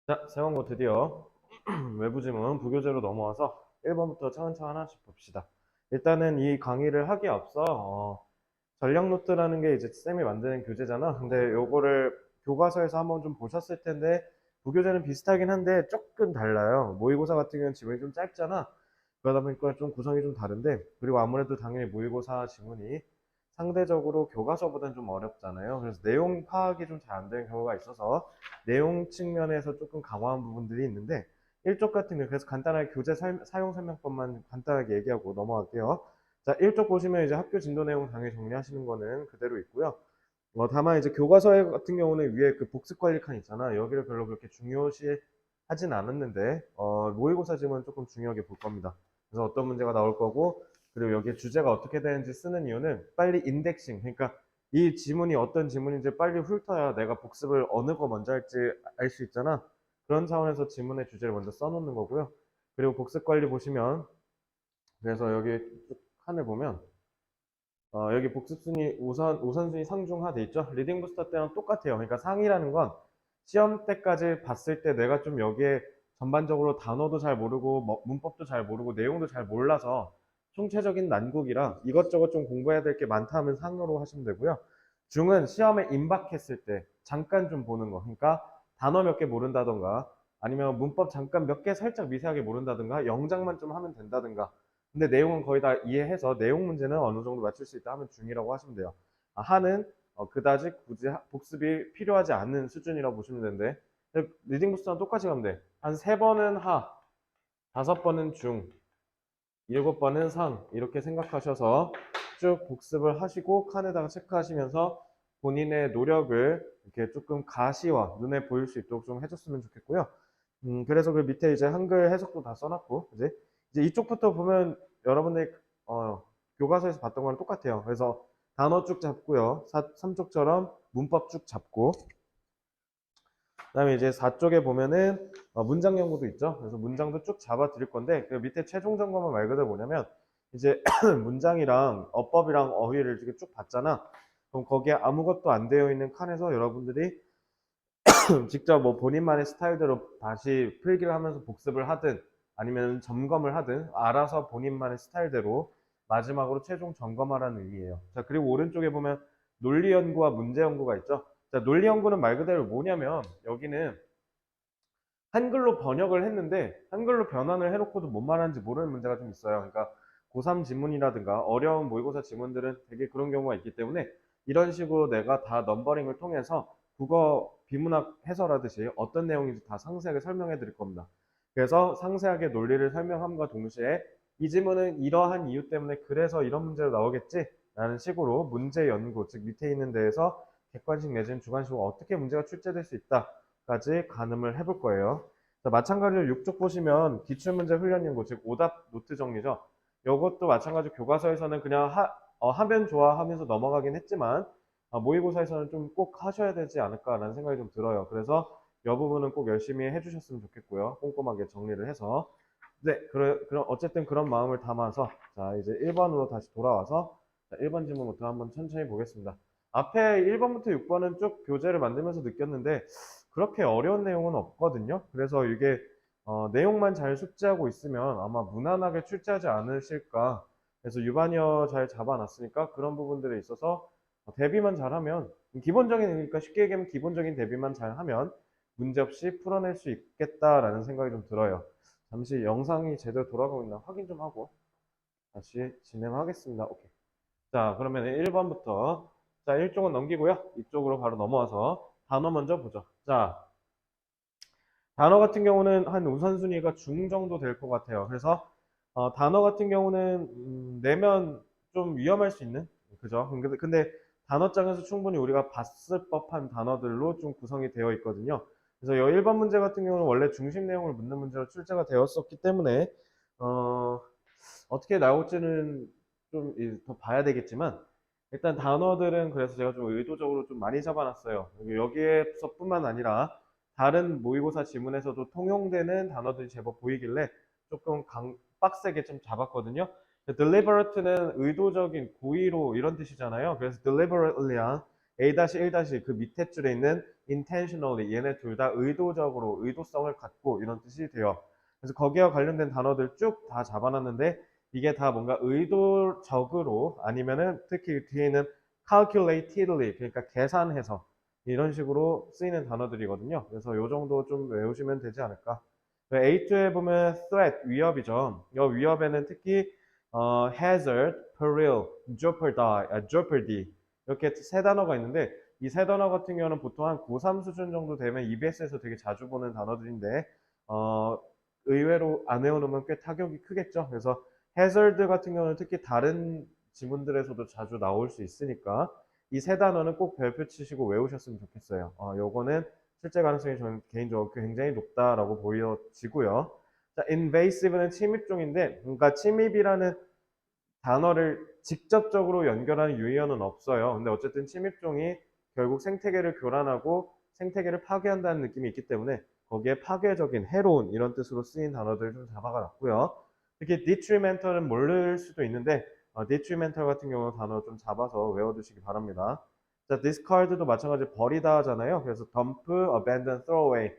자, 세원고 드디어 외부 지문 부교재로 넘어와서 1번부터 차근차근 하나씩 봅시다. 일단은 이 강의를 하기에 앞서 전략 노트라는 게 이제 쌤이 만드는 교재잖아. 근데 요거를 교과서에서 한번 좀 보셨을 텐데 부교재는 비슷하긴 한데 조금 달라요. 모의고사 같은 경우는 지문이 좀 짧잖아. 그러다 보니까 좀 구성이 좀 다른데, 그리고 아무래도 당연히 모의고사 지문이 상대적으로 교과서보다는 좀 어렵잖아요. 그래서 내용 파악이 좀 잘 안 되는 경우가 있어서 내용 측면에서 조금 강화한 부분들이 있는데, 1쪽 같은 경우, 그래서 간단하게 교재 사용 설명법만 간단하게 얘기하고 넘어갈게요. 자, 1쪽 보시면 이제 학교 진도 내용 당연히 정리하시는 거는 그대로 있고요. 다만 이제 교과서 같은 경우는 위에 그 복습 관리 칸 있잖아. 여기를 별로 그렇게 중요시 하진 않았는데, 모의고사 지문 조금 중요하게 볼 겁니다. 그래서 어떤 문제가 나올 거고, 그리고 여기에 주제가 어떻게 되는지 쓰는 이유는 빨리 인덱싱, 그러니까 이 지문이 어떤 지문인지 빨리 훑어야 내가 복습을 어느 거 먼저 할지 알 수 있잖아. 그런 차원에서 지문의 주제를 먼저 써놓는 거고요. 그리고 복습 관리 보시면, 그래서 여기 쭉 칸을 보면, 여기 복습순위 우선순위 상중하 돼 있죠. 리딩 부스터 때랑 똑같아요. 그러니까 상이라는 건 시험 때까지 봤을 때 내가 좀 여기에 전반적으로 단어도 잘 모르고 문법도 잘 모르고 내용도 잘 몰라서 총체적인 난국이라 이것저것 좀 공부해야 될 게 많다 하면 상으로 하시면 되고요. 중은 시험에 임박했을 때 잠깐 좀 보는 거. 그러니까 단어 몇 개 모른다던가 아니면 문법 잠깐 몇 개 살짝 미세하게 모른다든가 영작만 좀 하면 된다든가, 근데 내용은 거의 다 이해해서 내용 문제는 어느 정도 맞출 수 있다 하면 중이라고 하시면 돼요. 하는 그다지 굳이 복습이 필요하지 않는 수준이라고 보시면 되는데, 리딩 부스터랑 똑같이 가면 돼. 한 3번은 하, 5번은 중, 7번은 상, 이렇게 생각하셔서 쭉 복습을 하시고 칸에다가 체크하시면서 본인의 노력을 이렇게 조금 가시와 눈에 보일 수 있도록 좀 해줬으면 좋겠고요. 그래서 그 밑에 이제 한글 해석도 다 써놨고, 이제 이쪽부터 보면 여러분들이 교과서에서 봤던 거랑 똑같아요. 그래서 단어 쭉 잡고요. 3쪽처럼 문법 쭉 잡고, 그다음에 이제 4쪽에 보면은 문장 연구도 있죠. 그래서 문장도 쭉 잡아 드릴 건데, 그 밑에 최종 점검은 말 그대로 뭐냐면 이제 문장이랑 어법이랑 어휘를 이렇게 쭉 봤잖아. 그럼 거기에 아무것도 안 되어 있는 칸에서 여러분들이 직접 뭐 본인만의 스타일대로 다시 필기를 하면서 복습을 하든 아니면 점검을 하든 알아서 본인만의 스타일대로 마지막으로 최종 점검하라는 의미예요. 자, 그리고 오른쪽에 보면 논리 연구와 문제 연구가 있죠. 자, 논리 연구는 말 그대로 뭐냐면 여기는 한글로 번역을 했는데 한글로 변환을 해놓고도 뭔 말하는지 모르는 문제가 좀 있어요. 그러니까 고3 지문이라든가 어려운 모의고사 지문들은 되게 그런 경우가 있기 때문에 이런 식으로 내가 다 넘버링을 통해서 국어 비문학 해설하듯이 어떤 내용인지 다 상세하게 설명해 드릴 겁니다. 그래서 상세하게 논리를 설명함과 동시에 이 지문은 이러한 이유 때문에 그래서 이런 문제로 나오겠지 라는 식으로 문제 연구, 즉 밑에 있는 데에서 객관식 내지는 주관식으로 어떻게 문제가 출제될 수 있다 까지 가늠을 해볼 거예요. 자, 마찬가지로 6쪽 보시면 기출문제 훈련 연구, 즉 오답 노트 정리죠. 이것도 마찬가지로 교과서에서는 그냥 하면 좋아 하면서 넘어가긴 했지만 모의고사에서는 좀 꼭 하셔야 되지 않을까라는 생각이 좀 들어요. 그래서 이 부분은 꼭 열심히 해주셨으면 좋겠고요. 꼼꼼하게 정리를 해서. 네, 그럼 어쨌든 그런 마음을 담아서 자, 이제 1번으로 다시 돌아와서 자, 1번 질문부터 한번 천천히 보겠습니다. 앞에 1번부터 6번은 쭉 교재를 만들면서 느꼈는데 그렇게 어려운 내용은 없거든요. 그래서 이게 내용만 잘 숙지하고 있으면 아마 무난하게 출제하지 않으실까. 그래서 유반이어 잘 잡아놨으니까 그런 부분들에 있어서 대비만 잘하면, 기본적이니까 쉽게 얘기하면 기본적인 대비만 잘하면 문제없이 풀어낼 수 있겠다라는 생각이 좀 들어요. 잠시 영상이 제대로 돌아가고 있나 확인 좀 하고 다시 진행하겠습니다. 오케이. 자, 그러면 1번부터. 자, 1쪽은 넘기고요. 이쪽으로 바로 넘어와서 단어 먼저 보죠. 자, 단어 같은 경우는 한 우선순위가 중 정도 될 것 같아요. 그래서 단어 같은 경우는 내면 좀 위험할 수 있는, 그죠? 근데 단어장에서 충분히 우리가 봤을 법한 단어들로 좀 구성이 되어 있거든요. 그래서 여 1번 문제 같은 경우는 원래 중심 내용을 묻는 문제로 출제가 되었었기 때문에 어, 어떻게 나올지는 좀 더 봐야 되겠지만, 일단 단어들은 그래서 제가 좀 의도적으로 좀 많이 잡아놨어요. 여기에서뿐만 아니라 다른 모의고사 지문에서도 통용되는 단어들이 제법 보이길래 조금 빡세게 좀 잡았거든요. deliberate는 의도적인, 고의로 이런 뜻이잖아요. 그래서 deliberately랑 A-1- 그 밑에 줄에 있는 intentionally 얘네 둘 다 의도적으로 의도성을 갖고 이런 뜻이 돼요. 그래서 거기와 관련된 단어들 쭉 다 잡아놨는데 이게 다 뭔가 의도적으로 아니면은 특히 뒤에 있는 calculatedly 그러니까 계산해서 이런 식으로 쓰이는 단어들이거든요. 그래서 요 정도 좀 외우시면 되지 않을까. A2에 보면 threat 위협이죠. 이 위협에는 특히 hazard, peril, jeopardy 이렇게 세 단어가 있는데 이 세 단어 같은 경우는 보통 한 고3 수준 정도 되면 EBS에서 되게 자주 보는 단어들인데 어, 의외로 안 외워놓으면 꽤 타격이 크겠죠. 그래서 hazard 같은 경우는 특히 다른 지문들에서도 자주 나올 수 있으니까 이 세 단어는 꼭 별표 치시고 외우셨으면 좋겠어요. 요거는 실제 가능성이 저는 개인적으로 굉장히 높다라고 보여지고요. 자, invasive는 침입종인데, 그러니까 침입이라는 단어를 직접적으로 연결하는 유의어는 없어요. 근데 어쨌든 침입종이 결국 생태계를 교란하고 생태계를 파괴한다는 느낌이 있기 때문에 거기에 파괴적인, 해로운 이런 뜻으로 쓰인 단어들 좀 잡아가 놨고요. 특히 detrimental은 모를 수도 있는데 detrimental 같은 경우 단어 좀 잡아서 외워두시기 바랍니다. 자, discard도 마찬가지로 버리다 하잖아요. 그래서 dump, abandon, throw away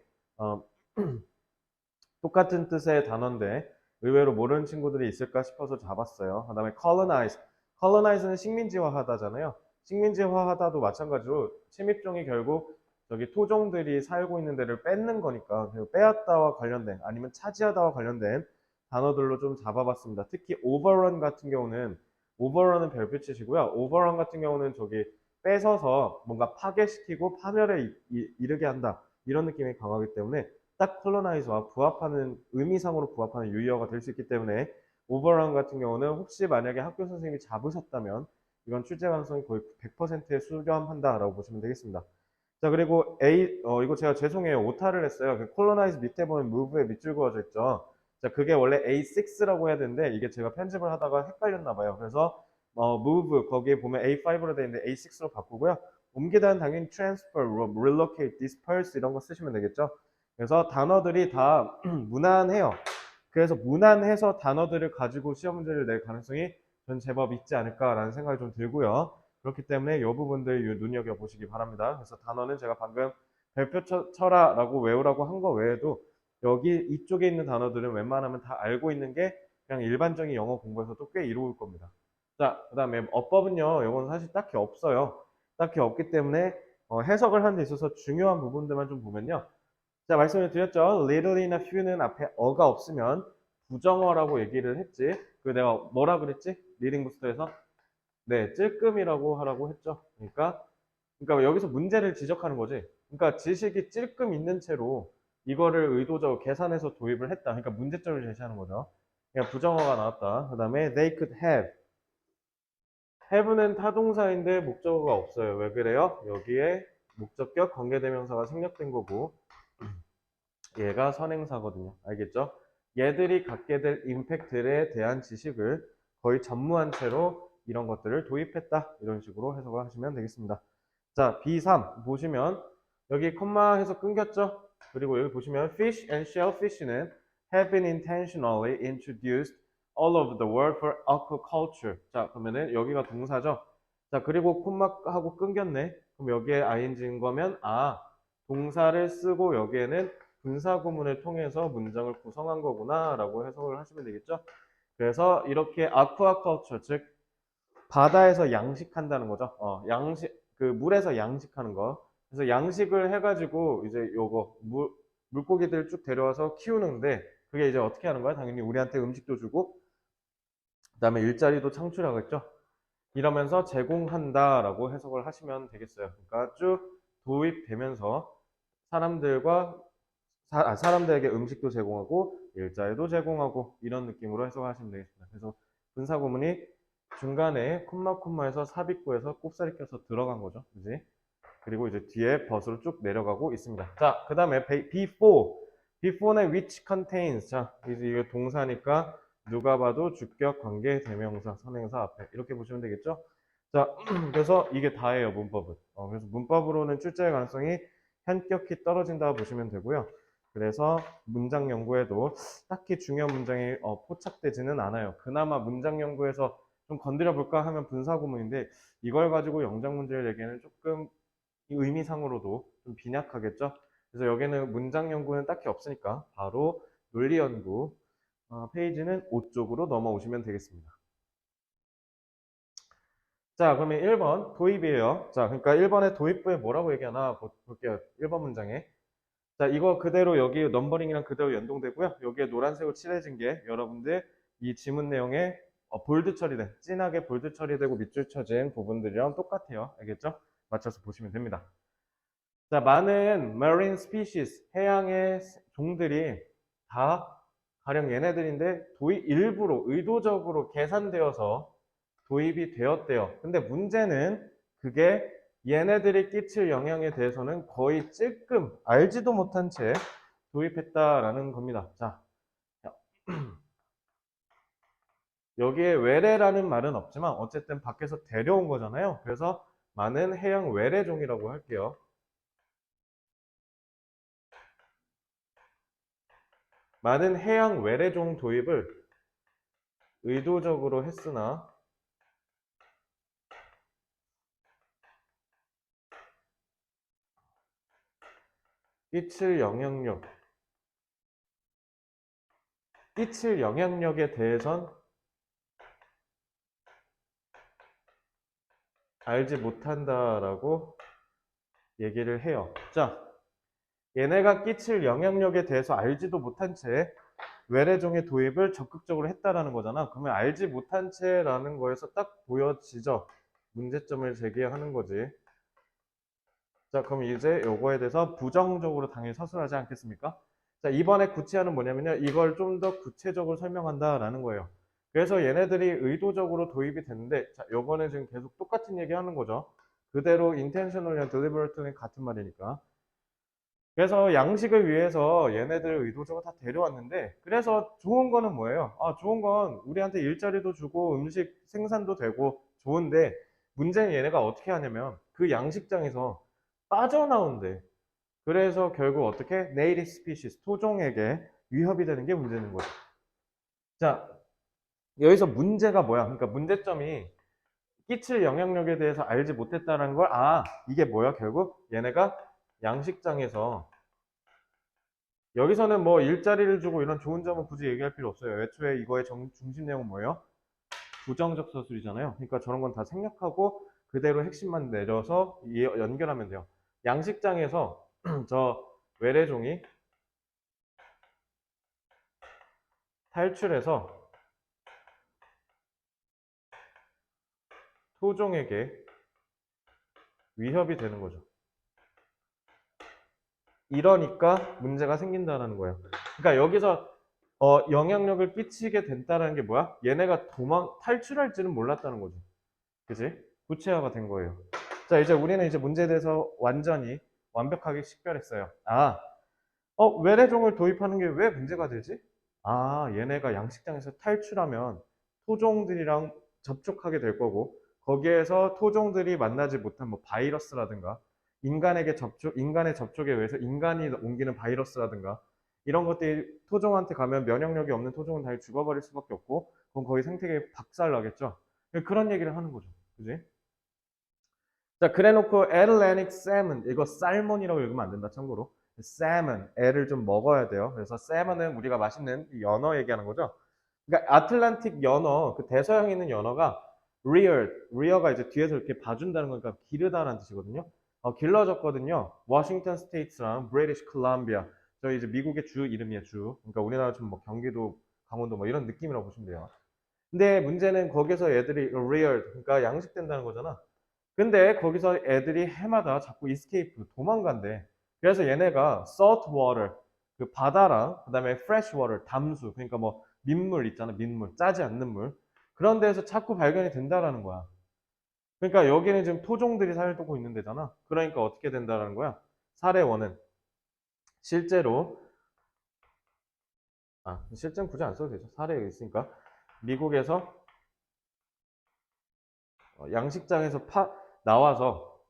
똑같은 뜻의 단어인데 의외로 모르는 친구들이 있을까 싶어서 잡았어요. 그 다음에 colonize. colonize는 식민지화하다잖아요. 식민지화하다도 마찬가지로 침입종이 결국 저기 토종들이 살고 있는 데를 뺏는 거니까 빼앗다와 관련된 아니면 차지하다와 관련된 단어들로 좀 잡아봤습니다. 특히 overrun 같은 경우는 overrun은 별표 치시고요. overrun 같은 경우는 저기 뺏어서 뭔가 파괴시키고 파멸에 이르게 한다. 이런 느낌이 강하기 때문에 딱 콜로나이즈와 부합하는 의미상으로 부합하는 유의어가 될 수 있기 때문에 오버런 같은 경우는 혹시 만약에 학교 선생님이 잡으셨다면 이건 출제 가능성이 거의 100%에 수렴한다라고 보시면 되겠습니다. 자, 그리고 이거 제가 죄송해요. 오타를 했어요. 그 콜로나이즈 밑에 보면 move에 밑줄 그어져 있죠. 자, 그게 원래 A6라고 해야 되는데 이게 제가 편집을 하다가 헷갈렸나 봐요. 그래서 move 거기에 보면 A5로 되어 있는데 A6로 바꾸고요. 옮기다는 당연히 transfer, relocate, disperse 이런 거 쓰시면 되겠죠. 그래서 단어들이 다 무난해요. 그래서 무난해서 단어들을 가지고 시험 문제를 낼 가능성이 전 제법 있지 않을까라는 생각이 좀 들고요. 그렇기 때문에 이 부분들 눈여겨보시기 바랍니다. 그래서 단어는 제가 방금 별표 쳐라라고 외우라고 한 거 외에도 여기 이쪽에 있는 단어들은 웬만하면 다 알고 있는 게 그냥 일반적인 영어 공부에서도 꽤 이로울 겁니다. 자, 그 다음에 어법은요. 이건 사실 딱히 없어요. 딱히 없기 때문에 해석을 하는 데 있어서 중요한 부분들만 좀 보면요. 자, 말씀을 드렸죠. little이나 few는 앞에 어가 없으면 부정어라고 얘기를 했지. 그 내가 뭐라 그랬지? 리딩 부스터에서 네, 찔끔이라고 하라고 했죠. 그러니까 여기서 문제를 지적하는 거지. 그러니까 지식이 찔끔 있는 채로 이거를 의도적으로 계산해서 도입을 했다. 그러니까 문제점을 제시하는 거죠. 그냥 부정어가 나왔다. 그 다음에 they could have. have는 타동사인데 목적어가 없어요. 왜 그래요? 여기에 목적격 관계대명사가 생략된 거고 얘가 선행사거든요. 알겠죠? 얘들이 갖게 될 임팩트에 대한 지식을 거의 전무한 채로 이런 것들을 도입했다. 이런 식으로 해석을 하시면 되겠습니다. 자, B3 보시면 여기 콤마 해서 끊겼죠? 그리고 여기 보시면 fish and shellfish는 have been intentionally introduced all over the world for aquaculture. 자, 그러면은 여기가 동사죠? 자, 그리고 콤마하고 끊겼네. 그럼 여기에 ing인 거면 동사를 쓰고 여기에는 분사 구문을 통해서 문장을 구성한 거구나 라고 해석을 하시면 되겠죠. 그래서 이렇게 아쿠아컬처 즉 바다에서 양식한다는 거죠. 그 물에서 양식하는 거. 그래서 양식을 해가지고 이제 요거 물고기들 쭉 데려와서 키우는데 그게 이제 어떻게 하는 거야? 당연히 우리한테 음식도 주고 그다음에 일자리도 창출하겠죠. 이러면서 제공한다라고 해석을 하시면 되겠어요. 그러니까 쭉 도입되면서 사람들과 사람들에게 음식도 제공하고 일자리도 제공하고 이런 느낌으로 해석하시면 되겠습니다. 그래서 분사구문이 중간에 콤마에서 삽입구에서 꼽사리 껴서 들어간 거죠. 그지? 그리고 이제 뒤에 벗으로 쭉 내려가고 있습니다. 자, 그 다음에 B4. B4는 which contains. 자, 이게 동사니까 누가 봐도 주격, 관계, 대명사, 선행사 앞에 이렇게 보시면 되겠죠? 자, 그래서 이게 다예요, 문법은. 그래서 문법으로는 출제할 가능성이 현격히 떨어진다고 보시면 되고요. 그래서 문장 연구에도 딱히 중요한 문장이 포착되지는 않아요. 그나마 문장 연구에서 좀 건드려 볼까 하면 분사구문인데 이걸 가지고 영장 문제를 내기에는 조금 이 의미상으로도 좀 빈약하겠죠. 그래서 여기는 문장 연구는 딱히 없으니까 바로 논리 연구 페이지는 5쪽으로 넘어오시면 되겠습니다. 자, 그러면 1번 도입이에요. 자, 그러니까 1번의 도입부에 뭐라고 얘기하나 볼게요. 1번 문장에. 자, 이거 그대로 여기 넘버링이랑 그대로 연동되고요. 여기에 노란색으로 칠해진 게 여러분들 이 지문 내용에 볼드 처리된, 진하게 볼드 처리되고 밑줄 쳐진 부분들이랑 똑같아요. 알겠죠? 맞춰서 보시면 됩니다. 자, 많은 marine species, 해양의 종들이 다 가령 얘네들인데 일부러 의도적으로 계산되어서 도입이 되었대요. 근데 문제는 그게 얘네들이 끼칠 영향에 대해서는 거의 찔끔 알지도 못한 채 도입했다라는 겁니다. 자, 여기에 외래라는 말은 없지만 어쨌든 밖에서 데려온 거잖아요. 그래서 많은 해양 외래종이라고 할게요. 많은 해양 외래종 도입을 의도적으로 했으나 끼칠 영향력에 대해선 알지 못한다라고 얘기를 해요. 자, 얘네가 끼칠 영향력에 대해서 알지도 못한 채 외래종의 도입을 적극적으로 했다라는 거잖아. 그러면 알지 못한 채라는 거에서 딱 보여지죠. 문제점을 제기하는 거지. 자, 그럼 이제 요거에 대해서 부정적으로 당연히 서술하지 않겠습니까? 자, 이번에 구체화는 뭐냐면요. 이걸 좀 더 구체적으로 설명한다라는 거예요. 그래서 얘네들이 의도적으로 도입이 됐는데, 자, 요거는 지금 계속 똑같은 얘기 하는 거죠. 그대로 intentionally랑 deliberately 같은 말이니까. 그래서 양식을 위해서 얘네들을 의도적으로 다 데려왔는데, 그래서 좋은 거는 뭐예요? 아, 좋은 건 우리한테 일자리도 주고 음식 생산도 되고 좋은데, 문제는 얘네가 어떻게 하냐면 그 양식장에서 빠져나온대. 그래서 결국 어떻게? native species, 토종에게 위협이 되는 게 문제는 거죠. 자, 여기서 문제가 뭐야? 그러니까 문제점이 끼칠 영향력에 대해서 알지 못했다는 걸, 이게 뭐야? 결국 얘네가 양식장에서 여기서는 뭐 일자리를 주고 이런 좋은 점은 굳이 얘기할 필요 없어요. 애초에 이거의 중심 내용은 뭐예요? 부정적 서술이잖아요. 그러니까 저런 건 다 생략하고 그대로 핵심만 내려서 연결하면 돼요. 양식장에서 저 외래종이 탈출해서 토종에게 위협이 되는 거죠. 이러니까 문제가 생긴다는 거예요. 그러니까 여기서 영향력을 끼치게 된다는 게 뭐야? 얘네가 탈출할지는 몰랐다는 거지. 그지? 구체화가 된 거예요. 자, 이제 우리는 이제 문제에 대해서 완전히 완벽하게 식별했어요. 외래종을 도입하는 게 왜 문제가 되지? 얘네가 양식장에서 탈출하면 토종들이랑 접촉하게 될 거고, 거기에서 토종들이 만나지 못한 뭐 바이러스라든가, 인간의 접촉에 의해서 인간이 옮기는 바이러스라든가, 이런 것들이 토종한테 가면 면역력이 없는 토종은 당연히 죽어버릴 수밖에 없고, 그럼 거의 생태계 박살 나겠죠? 그런 얘기를 하는 거죠. 그지? 자, 그래놓고 Atlantic salmon, 이거 살몬이라고 읽으면 안 된다, 참고로. salmon, 애를 좀 먹어야 돼요. 그래서 salmon은 우리가 맛있는 연어 얘기하는 거죠. 그러니까 아틀란틱 연어, 그 대서양에 있는 연어가 rear가 이제 뒤에서 이렇게 봐준다는 거니까 기르다라는 뜻이거든요. 길러졌거든요. 워싱턴 스테이트랑 브리티시 콜롬비아. 저희 이제 미국의 주 이름이에요, 주. 그러니까 우리나라 좀 뭐 경기도, 강원도 뭐 이런 느낌이라고 보시면 돼요. 근데 문제는 거기서 애들이 reared, 그러니까 양식된다는 거잖아. 근데 거기서 애들이 해마다 자꾸 escape, 도망간대. 그래서 얘네가 salt water, 그 바다랑 그다음에 fresh water, 담수, 그러니까 뭐 민물 있잖아, 민물, 짜지 않는 물. 그런 데서 자꾸 발견이 된다라는 거야. 그러니까 여기는 지금 토종들이 살고 있는 데잖아. 그러니까 어떻게 된다라는 거야? 사례원은 실제로 실제는 굳이 안 써도 되죠. 사례가 있으니까. 미국에서 양식장에서 나와서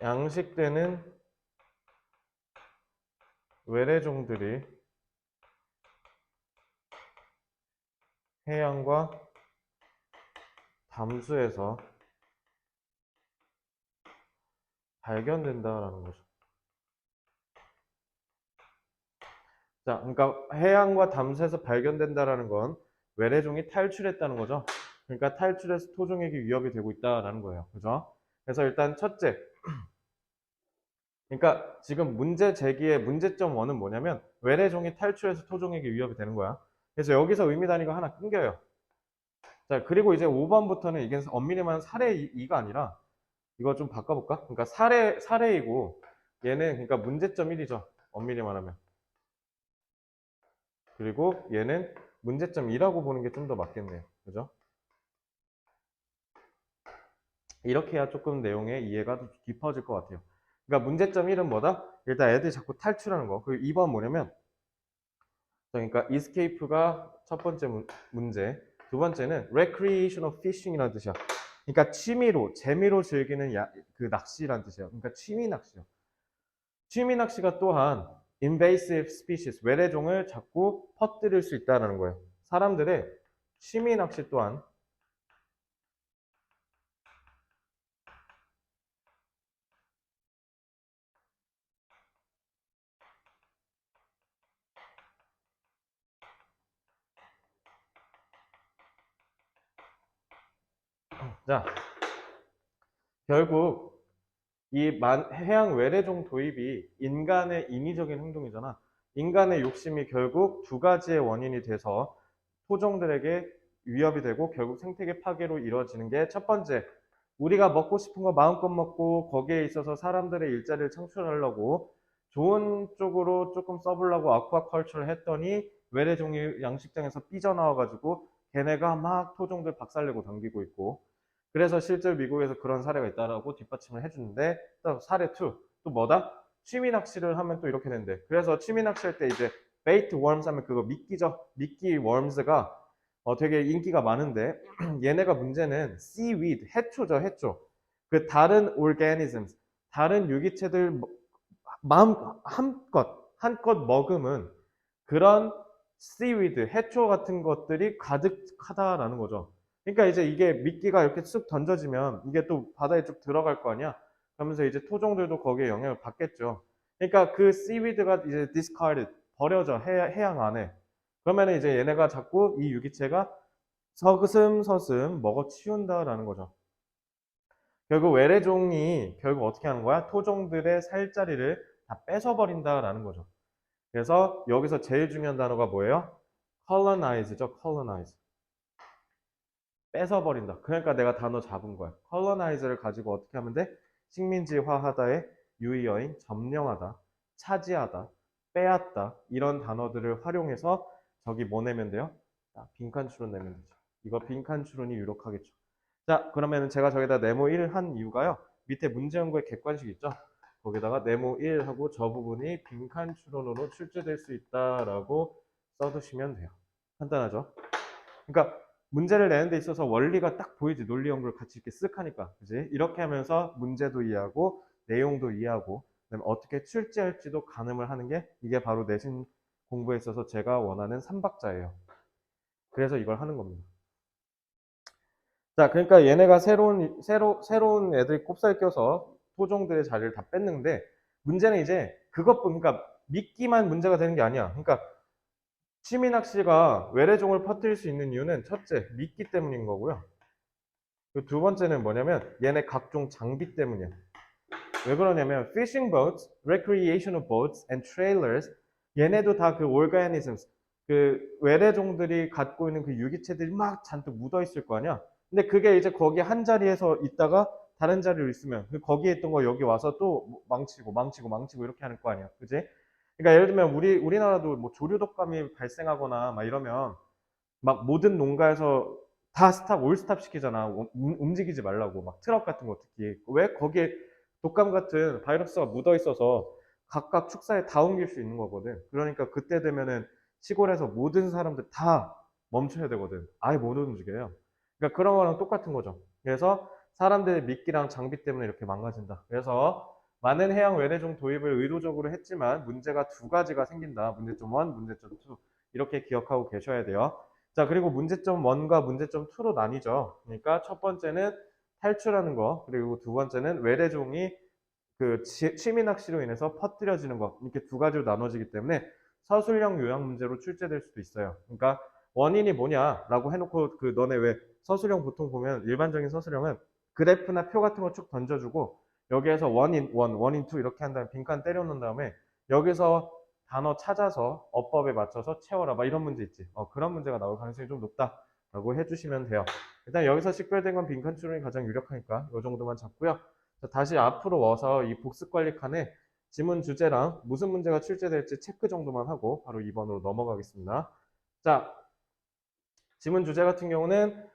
양식되는 외래종들이 해양과 담수에서 발견된다라는 거죠. 자, 그러니까 해양과 담수에서 발견된다라는 건 외래종이 탈출했다는 거죠. 그러니까 탈출해서 토종에게 위협이 되고 있다라는 거예요. 그죠? 그래서 일단 첫째, 그러니까 지금 문제 제기의 문제점 1은 뭐냐면 외래종이 탈출해서 토종에게 위협이 되는 거야. 그래서 여기서 의미 단위가 하나 끊겨요. 자, 그리고 이제 5번부터는 이게 엄밀히 말하면 사례 2가 아니라 이거 좀 바꿔볼까? 그러니까 사례이고 얘는 그러니까 문제점 1이죠. 엄밀히 말하면. 그리고 얘는 문제점 2라고 보는 게 좀 더 맞겠네요. 그죠? 이렇게 해야 조금 내용의 이해가 더 깊어질 것 같아요. 그러니까 문제점 1은 뭐다? 일단 애들이 자꾸 탈출하는 거. 그리고 2번 뭐냐면 그러니까 escape가 첫 번째 문제. 두 번째는 recreational fishing이라는 뜻이야. 그러니까 취미로, 재미로 즐기는 그 낚시라는 뜻이에요. 그러니까 취미 낚시요. 취미 낚시가 또한 invasive species, 외래종을 자꾸 퍼뜨릴 수 있다는 거예요. 사람들의 취미 낚시 또한 자, 결국 이 해양 외래종 도입이 인간의 인위적인 행동이잖아. 인간의 욕심이 결국 두 가지의 원인이 돼서 토종들에게 위협이 되고 결국 생태계 파괴로 이루어지는 게 첫 번째, 우리가 먹고 싶은 거 마음껏 먹고 거기에 있어서 사람들의 일자리를 창출하려고 좋은 쪽으로 조금 써보려고 아쿠아컬처를 했더니 외래종이 양식장에서 삐져나와가지고 걔네가 막 토종들 박살내고 당기고 있고, 그래서 실제로 미국에서 그런 사례가 있다라고 뒷받침을 해주는데, 또 사례 2, 또 뭐다? 취미 낚시를 하면 또 이렇게 된대. 그래서 취미 낚시할 때 이제 베이트 웜스 하면 그거 미끼죠. 미끼 웜스가 되게 인기가 많은데 얘네가 문제는 seaweed, 해초죠, 해초. 그 다른 organisms, 다른 유기체들 마음 한껏 먹으면 그런 seaweed, 해초 같은 것들이 가득하다라는 거죠. 그러니까 이제 이게 미끼가 이렇게 쑥 던져지면 이게 또 바다에 쭉 들어갈 거 아니야? 그러면서 이제 토종들도 거기에 영향을 받겠죠. 그러니까 그 seaweed가 이제 discarded, 버려져, 해양 안에. 그러면 이제 얘네가 자꾸 이 유기체가 서슴서슴 먹어 치운다라는 거죠. 결국 외래종이 결국 어떻게 하는 거야? 토종들의 살자리를 다 뺏어버린다라는 거죠. 그래서 여기서 제일 중요한 단어가 뭐예요? colonize죠, colonize. 뺏어버린다. 그러니까 내가 단어 잡은 거야. colonize를 가지고 어떻게 하면 돼? 식민지화하다의 유의어인 점령하다, 차지하다, 빼앗다 이런 단어들을 활용해서 저기 뭐 내면 돼요? 빈칸 추론 내면 되죠. 이거 빈칸 추론이 유력하겠죠. 자, 그러면 제가 저기다 네모 1 한 이유가요. 밑에 문제 연구의 객관식 있죠? 거기다가 네모 1 하고 저 부분이 빈칸 추론으로 출제될 수 있다라고 써두시면 돼요. 간단하죠? 그러니까 문제를 내는 데 있어서 원리가 딱 보이지. 논리 연구를 같이 이렇게 쓱 하니까. 그지? 이렇게 하면서 문제도 이해하고 내용도 이해하고 그다음에 어떻게 출제할지도 가늠을 하는 게 이게 바로 내신 공부에 있어서 제가 원하는 3박자예요. 그래서 이걸 하는 겁니다. 자, 그러니까 얘네가 새로운 애들이 꼽살 껴서 토종들의 자리를 다 뺐는데 문제는 이제 그러니까 미끼만 문제가 되는 게 아니야. 그러니까 취미 낚시가 외래종을 퍼뜨릴 수 있는 이유는 첫째, 미끼 때문인 거고요. 두 번째는 뭐냐면 얘네 각종 장비 때문이야. 왜 그러냐면 fishing boats, recreational boats, and trailers 얘네도 다 그 organisms, 그 외래종들이 갖고 있는 그 유기체들이 막 잔뜩 묻어 있을 거 아니야. 근데 그게 이제 거기 한 자리에서 있다가 다른 자리로 있으면 거기에 있던 거 여기 와서 또 망치고 이렇게 하는 거 아니야. 그지? 그러니까 예를 들면 우리나라도 뭐 조류독감이 발생하거나 막 이러면 막 모든 농가에서 다 올스탑 시키잖아. 움직이지 말라고. 막 트럭 같은 거 특히. 왜? 거기에 독감 같은 바이러스가 묻어 있어서 각각 축사에 다 옮길 수 있는 거거든. 그러니까 그때 되면은 시골에서 모든 사람들 다 멈춰야 되거든. 아예 못 움직여요. 그러니까 그런 거랑 똑같은 거죠. 그래서 사람들의 미끼랑 장비 때문에 이렇게 망가진다. 그래서 많은 해양 외래종 도입을 의도적으로 했지만 문제가 두 가지가 생긴다. 문제점 1, 문제점 2. 이렇게 기억하고 계셔야 돼요. 자, 그리고 문제점 1과 문제점 2로 나뉘죠. 그러니까 첫 번째는 탈출하는 거, 그리고 두 번째는 외래종이 그 취미 낚시로 인해서 퍼뜨려지는 것 이렇게 두 가지로 나눠지기 때문에 서술형 요약 문제로 출제될 수도 있어요. 그러니까 원인이 뭐냐라고 해놓고 그 너네 왜 서술형 보통 보면 일반적인 서술형은 그래프나 표 같은 거 쭉 던져주고 여기에서 원인 1, 원인 2 이렇게 한 다음에 빈칸 때려놓은 다음에 여기서 단어 찾아서 어법에 맞춰서 채워라 막 이런 문제 있지. 그런 문제가 나올 가능성이 좀 높다라고 해주시면 돼요. 일단 여기서 식별된 건 빈칸 추론이 가장 유력하니까 이 정도만 잡고요. 자, 다시 앞으로 와서 이 복습 관리 칸에 지문 주제랑 무슨 문제가 출제될지 체크 정도만 하고 바로 2번으로 넘어가겠습니다. 자, 지문 주제 같은 경우는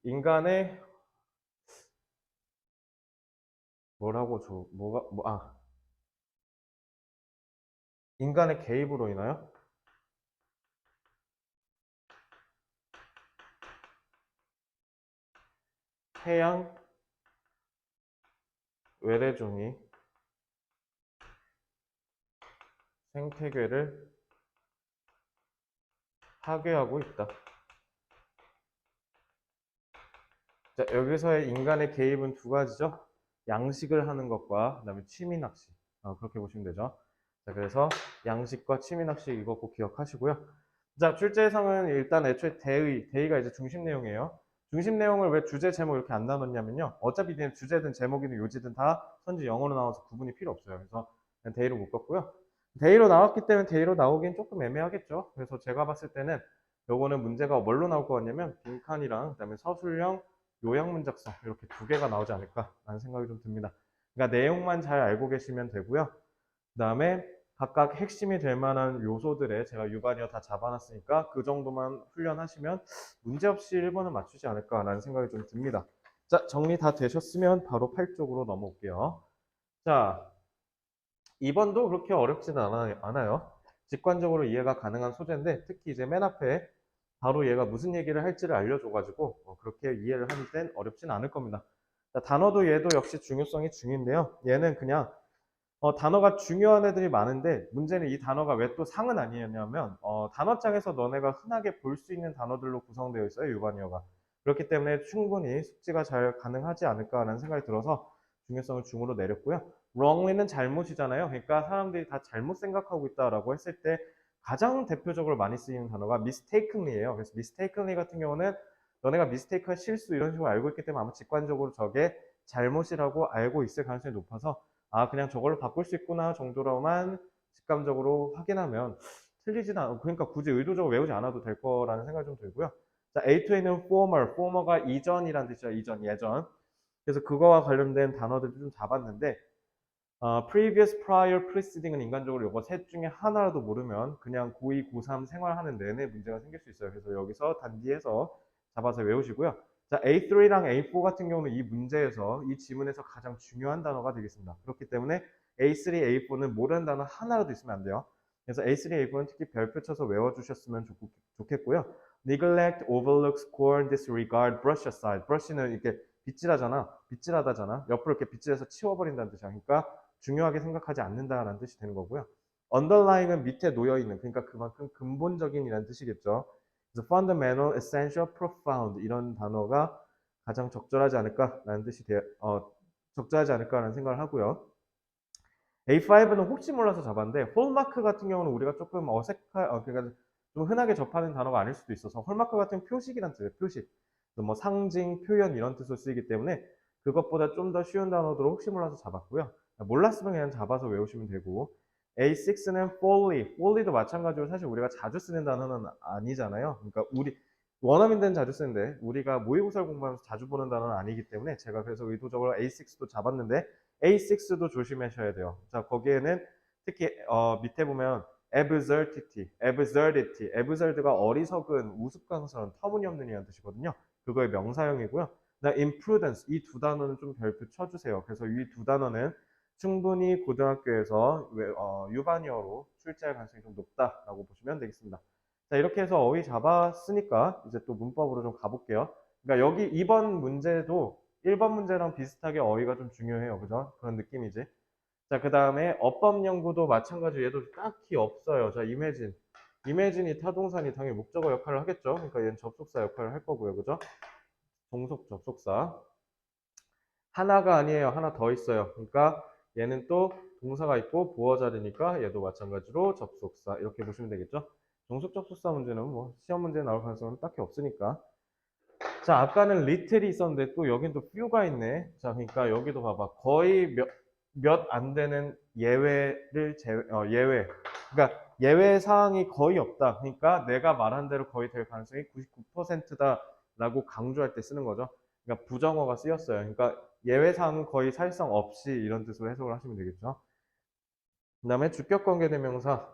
인간의 인간의 개입으로 인하여 해양 외래종이 생태계를 파괴하고 있다. 자, 여기서의 인간의 개입은 두 가지죠. 양식을 하는 것과 그다음에 취미 낚시. 그렇게 보시면 되죠. 자, 그래서 양식과 취미 낚시 이거 꼭 기억하시고요. 자, 출제 예상은 일단 애초에 대의가 이제 중심 내용이에요. 중심 내용을 왜 주제 제목 이렇게 안 나눴냐면요. 어차피 주제든 제목이든 요지든 다 선지 영어로 나와서 구분이 필요 없어요. 그래서 그냥 대의로 묶었고요. 대의로 나왔기 때문에 대의로 나오긴 조금 애매하겠죠. 그래서 제가 봤을 때는 요거는 문제가 뭘로 나올 것 같냐면 빈칸이랑 그다음에 서술형 요약 문작성 이렇게 두 개가 나오지 않을까라는 생각이 좀 듭니다. 그러니까 내용만 잘 알고 계시면 되고요. 그 다음에 각각 핵심이 될 만한 요소들에 제가 유반이어 다 잡아놨으니까 그 정도만 훈련하시면 문제없이 1번은 맞추지 않을까라는 생각이 좀 듭니다. 자, 정리 다 되셨으면 바로 8쪽으로 넘어올게요. 자, 2번도 그렇게 어렵지는 않아요. 직관적으로 이해가 가능한 소재인데 특히 이제 맨 앞에 바로 얘가 무슨 얘기를 할지를 알려줘가지고 그렇게 이해를 하는 데는 어렵진 않을 겁니다. 자, 단어도 얘도 역시 중요성이 중인데요. 얘는 그냥 단어가 중요한 애들이 많은데 문제는 이 단어가 왜 또 상은 아니었냐면 단어장에서 너네가 흔하게 볼 수 있는 단어들로 구성되어 있어요. 유반이어가. 그렇기 때문에 충분히 숙지가 잘 가능하지 않을까라는 생각이 들어서 중요성을 중으로 내렸고요. wrongly는 잘못이잖아요. 그러니까 사람들이 다 잘못 생각하고 있다라고 했을 때 가장 대표적으로 많이 쓰이는 단어가 mistakenly예요. 그래서 mistakenly 같은 경우는 너네가 mistake가 실수 이런 식으로 알고 있기 때문에 아마 직관적으로 저게 잘못이라고 알고 있을 가능성이 높아서 그냥 저걸로 바꿀 수 있구나 정도로만 직감적으로 확인하면 틀리진 않고 그러니까 굳이 의도적으로 외우지 않아도 될 거라는 생각이 좀 들고요. 자, A2에는 former가 이전이란 뜻이죠. 이전, 예전. 그래서 그거와 관련된 단어들도 좀 잡았는데 previous, prior, preceding은 인간적으로 이거 셋 중에 하나라도 모르면 그냥 고2, 고3 생활하는 내내 문제가 생길 수 있어요. 그래서 여기서 단디해서 잡아서 외우시고요. 자, A3랑 A4 같은 경우는 이 문제에서 이 지문에서 가장 중요한 단어가 되겠습니다. 그렇기 때문에 A3, A4는 모르는 단어 하나라도 있으면 안 돼요. 그래서 A3, A4는 특히 별표 쳐서 외워주셨으면 좋겠고요. neglect, overlook, scorn, disregard, brush aside. brush는 이렇게 빗질하잖아. 빗질하다잖아. 옆으로 이렇게 빗질해서 치워버린다는 뜻이야. 그러니까 중요하게 생각하지 않는다라는 뜻이 되는 거고요. underlying은 밑에 놓여있는, 그러니까 그만큼 근본적인이라는 뜻이겠죠. 그래서 fundamental, essential, profound 이런 단어가 가장 적절하지 않을까라는 뜻이 적절하지 않을까라는 생각을 하고요. A5는 혹시 몰라서 잡았는데 홀마크 같은 경우는 우리가 조금 그러니까 좀 흔하게 접하는 단어가 아닐 수도 있어서 홀마크 같은 표식이란 뜻이에요. 표식. 뭐 상징, 표현 이런 뜻으로 쓰이기 때문에 그것보다 좀 더 쉬운 단어들을 혹시 몰라서 잡았고요. 몰랐으면 그냥 잡아서 외우시면 되고 A6는 folly도 마찬가지로 사실 우리가 자주 쓰는 단어는 아니잖아요. 그러니까 원어민들은 자주 쓰는데 우리가 모의고사를 공부하면서 자주 보는 단어는 아니기 때문에 제가 그래서 의도적으로 A6도 잡았는데 A6도 조심하셔야 돼요. 자, 거기에는 특히 밑에 보면 absurd가 어리석은, 우스꽝스러운, 터무니없는 이라는 뜻이거든요. 그거의 명사형이고요. imprudence 이 두 단어는 좀 별표 쳐주세요. 그래서 이 두 단어는 충분히 고등학교에서 유반이어로 출제할 가능성이 좀 높다라고 보시면 되겠습니다. 자, 이렇게 해서 어휘 잡았으니까 이제 또 문법으로 좀 가볼게요. 그러니까 여기 2번 문제도 1번 문제랑 비슷하게 어휘가 좀 중요해요. 그죠? 그런 느낌이지. 자, 그 다음에 어법 연구도 마찬가지로 얘도 딱히 없어요. 자, 이매진이 타동사니 당연히 목적어 역할을 하겠죠. 그러니까 얘는 접속사 역할을 할 거고요. 그죠? 종속 접속사. 하나가 아니에요. 하나 더 있어요. 그러니까 얘는 또 동사가 있고 보어 자리니까 얘도 마찬가지로 접속사 이렇게 보시면 되겠죠. 종속 접속사 문제는 뭐 시험 문제에 나올 가능성은 딱히 없으니까. 자, 아까는 little이 있었는데 또 여긴 또 few가 있네. 자, 그러니까 여기도 봐봐. 거의 몇 안 되는 예외. 그러니까 예외 사항이 거의 없다. 그러니까 내가 말한 대로 거의 될 가능성이 99%다라고 강조할 때 쓰는 거죠. 그러니까 부정어가 쓰였어요. 그러니까 예외 사항은 거의 사실상 없이 이런 뜻으로 해석을 하시면 되겠죠. 그다음에 주격 관계 대명사.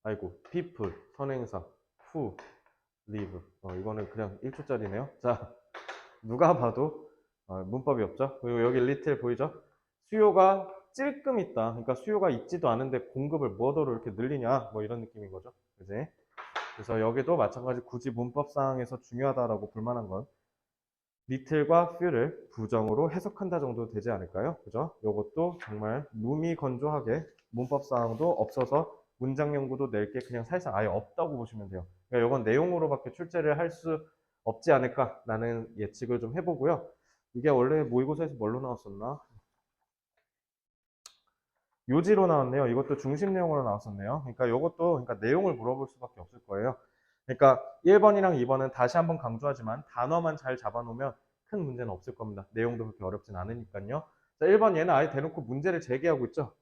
아이고, people, 선행사, who, live. 이거는 그냥 1초짜리네요. 자, 누가 봐도 문법이 없죠. 그리고 여기 little 보이죠? 수요가 찔끔 있다. 그러니까 수요가 있지도 않은데 공급을 뭐더러 이렇게 늘리냐? 뭐 이런 느낌인 거죠. 그지? 그래서 여기도 마찬가지 굳이 문법상에서 중요하다라고 볼 만한 건 little과 few를 부정으로 해석한다 정도 되지 않을까요? 그죠? 이것도 정말 무미건조하게 문법상도 없어서 문장 연구도 낼 게 그냥 사실상 아예 없다고 보시면 돼요. 그러니까 이건 내용으로밖에 출제를 할 수 없지 않을까라는 예측을 좀 해보고요. 이게 원래 모의고사에서 뭘로 나왔었나? 요지로 나왔네요. 이것도 중심 내용으로 나왔었네요. 그러니까 이것도 그러니까 내용을 물어볼 수밖에 없을 거예요. 그러니까 1번이랑 2번은 다시 한번 강조하지만 단어만 잘 잡아놓으면 큰 문제는 없을 겁니다. 내용도 그렇게 어렵진 않으니까요. 자, 1번 얘는 아예 대놓고 문제를 제기하고 있죠.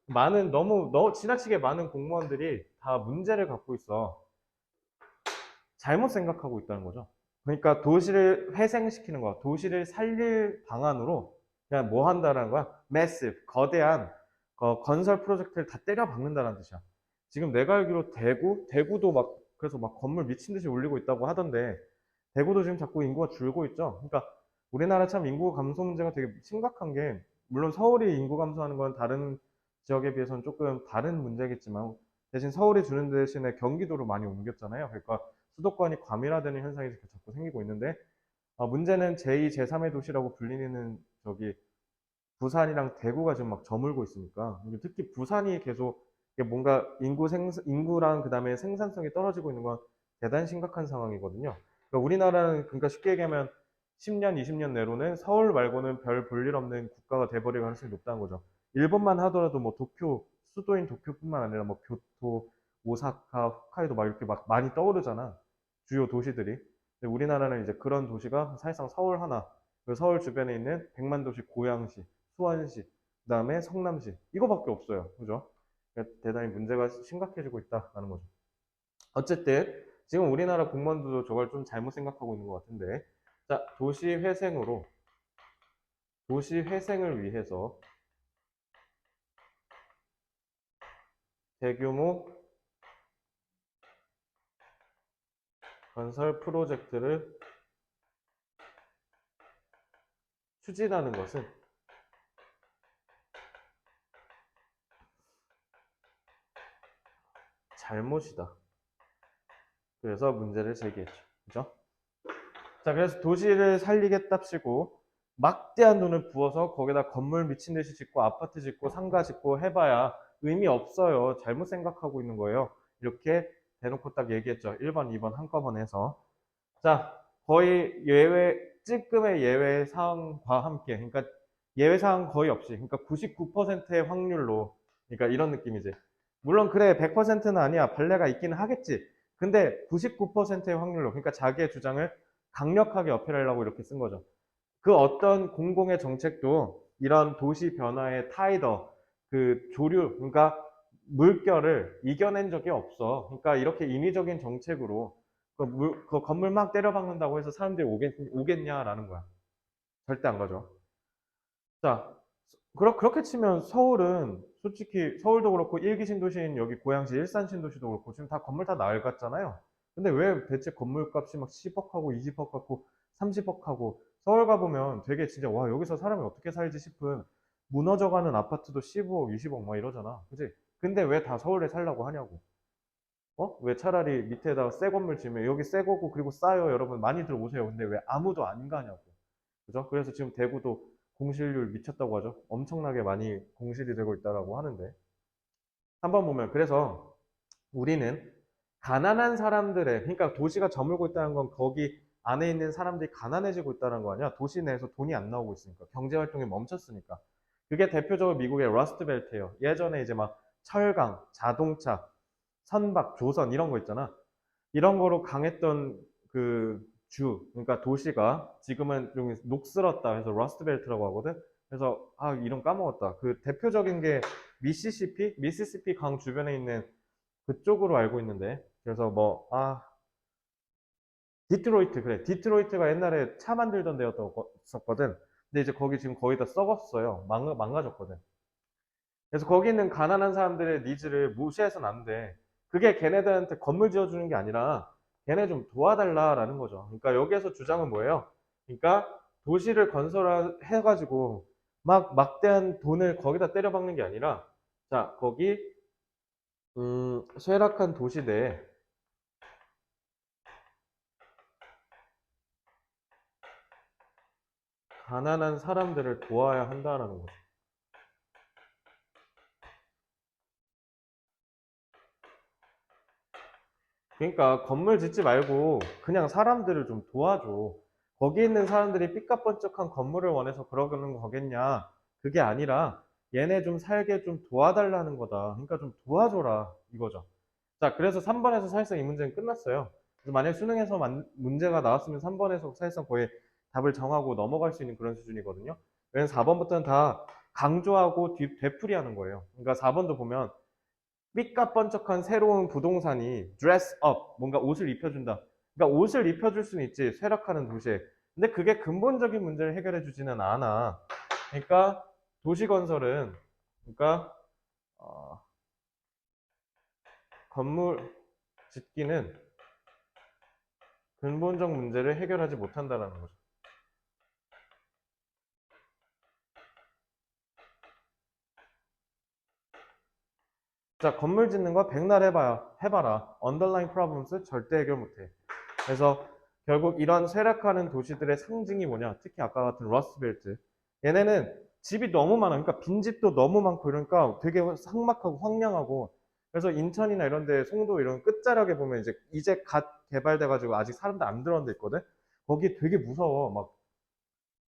너무 지나치게 많은 공무원들이 다 문제를 갖고 있어. 잘못 생각하고 있다는 거죠. 그러니까 도시를 회생시키는 거, 도시를 살릴 방안으로 그냥 뭐 한다는 거야? massive, 거대한 건설 프로젝트를 다 때려 박는다는 뜻이야. 지금 내가 알기로 대구도 막 그래서 막 건물 미친 듯이 올리고 있다고 하던데 대구도 지금 자꾸 인구가 줄고 있죠. 그러니까 우리나라 참 인구 감소 문제가 되게 심각한 게 물론 서울이 인구 감소하는 건 다른 지역에 비해서는 조금 다른 문제겠지만 대신 서울이 주는 대신에 경기도로 많이 옮겼잖아요. 그러니까 수도권이 과밀화되는 현상이 자꾸 생기고 있는데 문제는 제2, 제3의 도시라고 불리는 저기 부산이랑 대구가 지금 막 저물고 있으니까 특히 부산이 계속 뭔가 인구랑 그다음에 생산성이 떨어지고 있는 건 대단히 심각한 상황이거든요. 그러니까 우리나라는 그러니까 쉽게 얘기하면 10년, 20년 내로는 서울 말고는 별 볼일 없는 국가가 돼버릴 가능성이 높다는 거죠. 일본만 하더라도 뭐 도쿄, 수도인 도쿄뿐만 아니라 뭐 교토, 오사카, 홋카이도 막 이렇게 막 많이 떠오르잖아. 주요 도시들이. 근데 우리나라는 이제 그런 도시가 사실상 서울 하나, 그리고 서울 주변에 있는 100만 도시 고양시, 수원시, 그다음에 성남시 이거밖에 없어요. 그죠? 그러니까 대단히 문제가 심각해지고 있다는 거죠. 어쨌든 지금 우리나라 공무원들도 저걸 좀 잘못 생각하고 있는 것 같은데 자, 도시 회생을 위해서 대규모 건설 프로젝트를 추진하는 것은 잘못이다. 그래서 문제를 제기했죠. 그죠? 자, 그래서 도시를 살리겠답시고 막대한 돈을 부어서 거기다 건물 미친 듯이 짓고 아파트 짓고 상가 짓고 해봐야 의미 없어요. 잘못 생각하고 있는 거예요. 이렇게 대놓고 딱 얘기했죠. 1번, 2번 한꺼번에 해서. 자, 거의 찔끔의 예외 사항과 함께, 그러니까 예외 사항 거의 없이, 그러니까 99%의 확률로, 그러니까 이런 느낌이지. 물론 그래, 100%는 아니야. 발레가 있기는 하겠지. 근데 99%의 확률로, 그러니까 자기의 주장을 강력하게 어필하려고 이렇게 쓴 거죠. 그 어떤 공공의 정책도 이런 도시 변화의 타이더, 그 조류, 그러니까 물결을 이겨낸 적이 없어. 그러니까 이렇게 인위적인 정책으로 그 건물 막 때려박는다고 해서 사람들이 오겠냐라는 거야. 절대 안 가죠. 자, 그렇게 치면 서울은 솔직히 서울도 그렇고 일기 신도시인 여기 고양시 일산 신도시도 그렇고 지금 다 건물 다 낡았잖아요. 근데 왜 대체 건물값이 막 10억 하고 20억 하고 30억 하고 서울 가보면 되게 진짜 와 여기서 사람이 어떻게 살지 싶은 무너져가는 아파트도 15억, 20억 막 이러잖아. 그지? 근데 왜 다 서울에 살라고 하냐고. 왜 차라리 밑에다가 새 건물 지으면 여기 새 거고 그리고 싸요 여러분 많이들 오세요. 근데 왜 아무도 안 가냐고. 그죠? 그래서 지금 대구도 공실률 미쳤다고 하죠. 엄청나게 많이 공실이 되고 있다라고 하는데 한번 보면 그래서 우리는 가난한 사람들의 그러니까 도시가 저물고 있다는 건 거기 안에 있는 사람들이 가난해지고 있다는 거 아니야? 도시 내에서 돈이 안 나오고 있으니까. 경제 활동이 멈췄으니까. 그게 대표적으로 미국의 러스트 벨트예요. 예전에 이제 막 철강, 자동차, 선박, 조선 이런 거 있잖아. 이런 거로 강했던 그 그러니까 도시가 지금은 좀 녹슬었다 해서 러스트 벨트라고 하거든. 그래서 이름 까먹었다. 그 대표적인 게 미시시피 강 주변에 있는 그쪽으로 알고 있는데. 그래서 디트로이트, 그래. 디트로이트가 옛날에 차 만들던 데였었거든. 근데 이제 거기 지금 거의 다 썩었어요. 망가졌거든. 그래서 거기 있는 가난한 사람들의 니즈를 무시해서는 안 돼. 그게 걔네들한테 건물 지어주는 게 아니라 걔네 좀 도와달라라는 거죠. 그러니까 여기에서 주장은 뭐예요? 그러니까 도시를 건설해가지고 막 막대한 돈을 거기다 때려박는 게 아니라 자, 거기 쇠락한 도시 내에 가난한 사람들을 도와야 한다라는 거죠. 그러니까 건물 짓지 말고 그냥 사람들을 좀 도와줘. 거기 있는 사람들이 삐까뻔쩍한 건물을 원해서 그러는 거겠냐? 그게 아니라 얘네 좀 살게 좀 도와달라는 거다. 그러니까 좀 도와줘라 이거죠. 자, 그래서 3번에서 사실상 이 문제는 끝났어요. 그래서 만약 수능에서 문제가 나왔으면 3번에서 사실상 거의 답을 정하고 넘어갈 수 있는 그런 수준이거든요. 왜냐면 4번부터는 다 강조하고 되풀이하는 거예요. 그러니까 4번도 보면 삐까뻔쩍한 새로운 부동산이 dress up, 뭔가 옷을 입혀준다. 그러니까 옷을 입혀줄 수는 있지, 쇠락하는 도시에. 근데 그게 근본적인 문제를 해결해 주지는 않아. 그러니까 도시건설은, 그러니까 건물 짓기는 근본적 문제를 해결하지 못한다는 거죠. 자, 건물 짓는 거 백날 해봐라. underlying problems 절대 해결 못해. 그래서 결국 이런 쇠락하는 도시들의 상징이 뭐냐? 특히 아까 같은 러스트벨트. 얘네는 집이 너무 많아. 그러니까 빈집도 너무 많고 이러니까 되게 삭막하고 황량하고. 그래서 인천이나 이런 데 송도 이런 끝자락에 보면 이제 갓 개발돼가지고 아직 사람들 안 들어온 데 있거든? 거기 되게 무서워. 막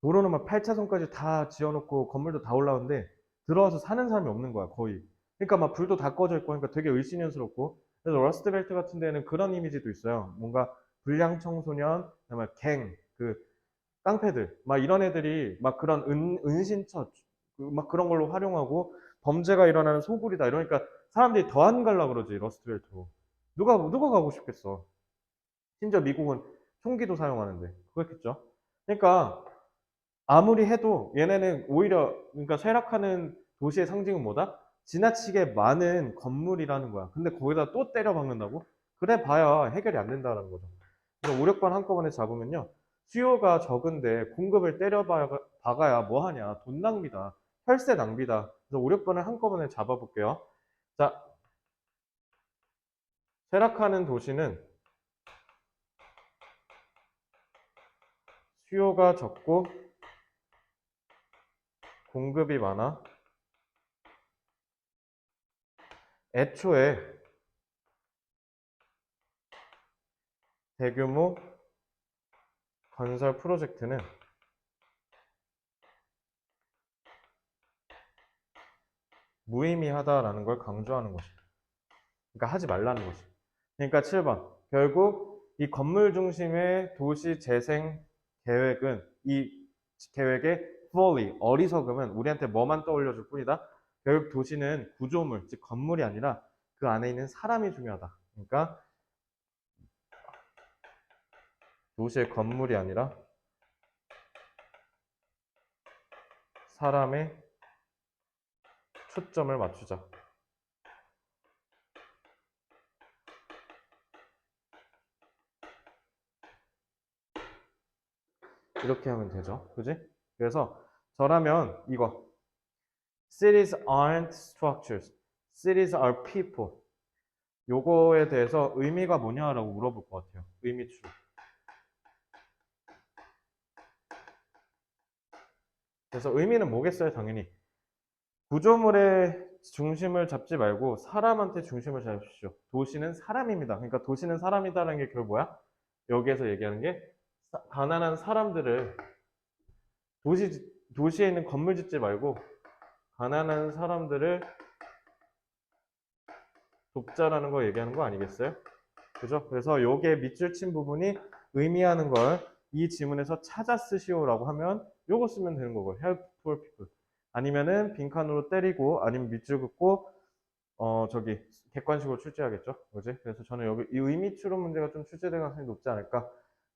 도로는 막 8차선까지 다 지어놓고 건물도 다 올라오는데 들어와서 사는 사람이 없는 거야, 거의. 그러니까 막 불도 다 꺼져 있고 하니까 되게 을씨년스럽고. 그래서 러스트벨트 같은 데는 그런 이미지도 있어요. 뭔가 불량 청소년, 그다음에 그 깡패들, 막 이런 애들이 막 그런 은신처, 막 그런 걸로 활용하고 범죄가 일어나는 소굴이다. 이러니까 사람들이 더 안 갈라 그러지, 러스트벨트로. 누가 가고 싶겠어. 심지어 미국은 총기도 사용하는데. 그렇겠죠. 그러니까 아무리 해도 얘네는 오히려 그러니까 쇠락하는 도시의 상징은 뭐다? 지나치게 많은 건물이라는 거야. 근데 거기다 또 때려 박는다고? 그래 봐야 해결이 안 된다는 거죠. 그래서 5, 6번 한꺼번에 잡으면요. 수요가 적은데 공급을 때려 박아야 뭐 하냐? 돈 낭비다. 혈세 낭비다. 그래서 5, 6번을 한꺼번에 잡아볼게요. 자, 쇠락하는 도시는 수요가 적고 공급이 많아. 애초에 대규모 건설 프로젝트는 무의미하다라는 걸 강조하는 것이다. 그러니까 하지 말라는 것이. 그러니까 7번. 결국 이 건물 중심의 도시 재생 계획은 이 계획의 folly, 어리석음은 우리한테 뭐만 떠올려줄 뿐이다. 결국 도시는 구조물, 즉 건물이 아니라 그 안에 있는 사람이 중요하다. 그러니까 도시의 건물이 아니라 사람의 초점을 맞추자. 이렇게 하면 되죠. 그지? 그래서 저라면 이거 Cities aren't structures. Cities are people. 요거에 대해서 의미가 뭐냐라고 물어볼 것 같아요. 의미추. 그래서 의미는 뭐겠어요? 당연히. 구조물의 중심을 잡지 말고 사람한테 중심을 잡으십시오. 도시는 사람입니다. 그러니까 도시는 사람이다라는 게 결국 뭐야? 여기에서 얘기하는 게 가난한 사람들을 도시에 있는 건물 짓지 말고 가난한 사람들을 돕자라는 거 얘기하는 거 아니겠어요? 그죠? 그래서 요게 밑줄 친 부분이 의미하는 걸 이 지문에서 찾아 쓰시오라고 하면 요거 쓰면 되는 거고 help poor people 아니면은 빈칸으로 때리고 아니면 밑줄 긋고 저기 객관식으로 출제하겠죠. 그지? 그래서 저는 여기 이 의미 추론 문제가 좀 출제될 가능성이 높지 않을까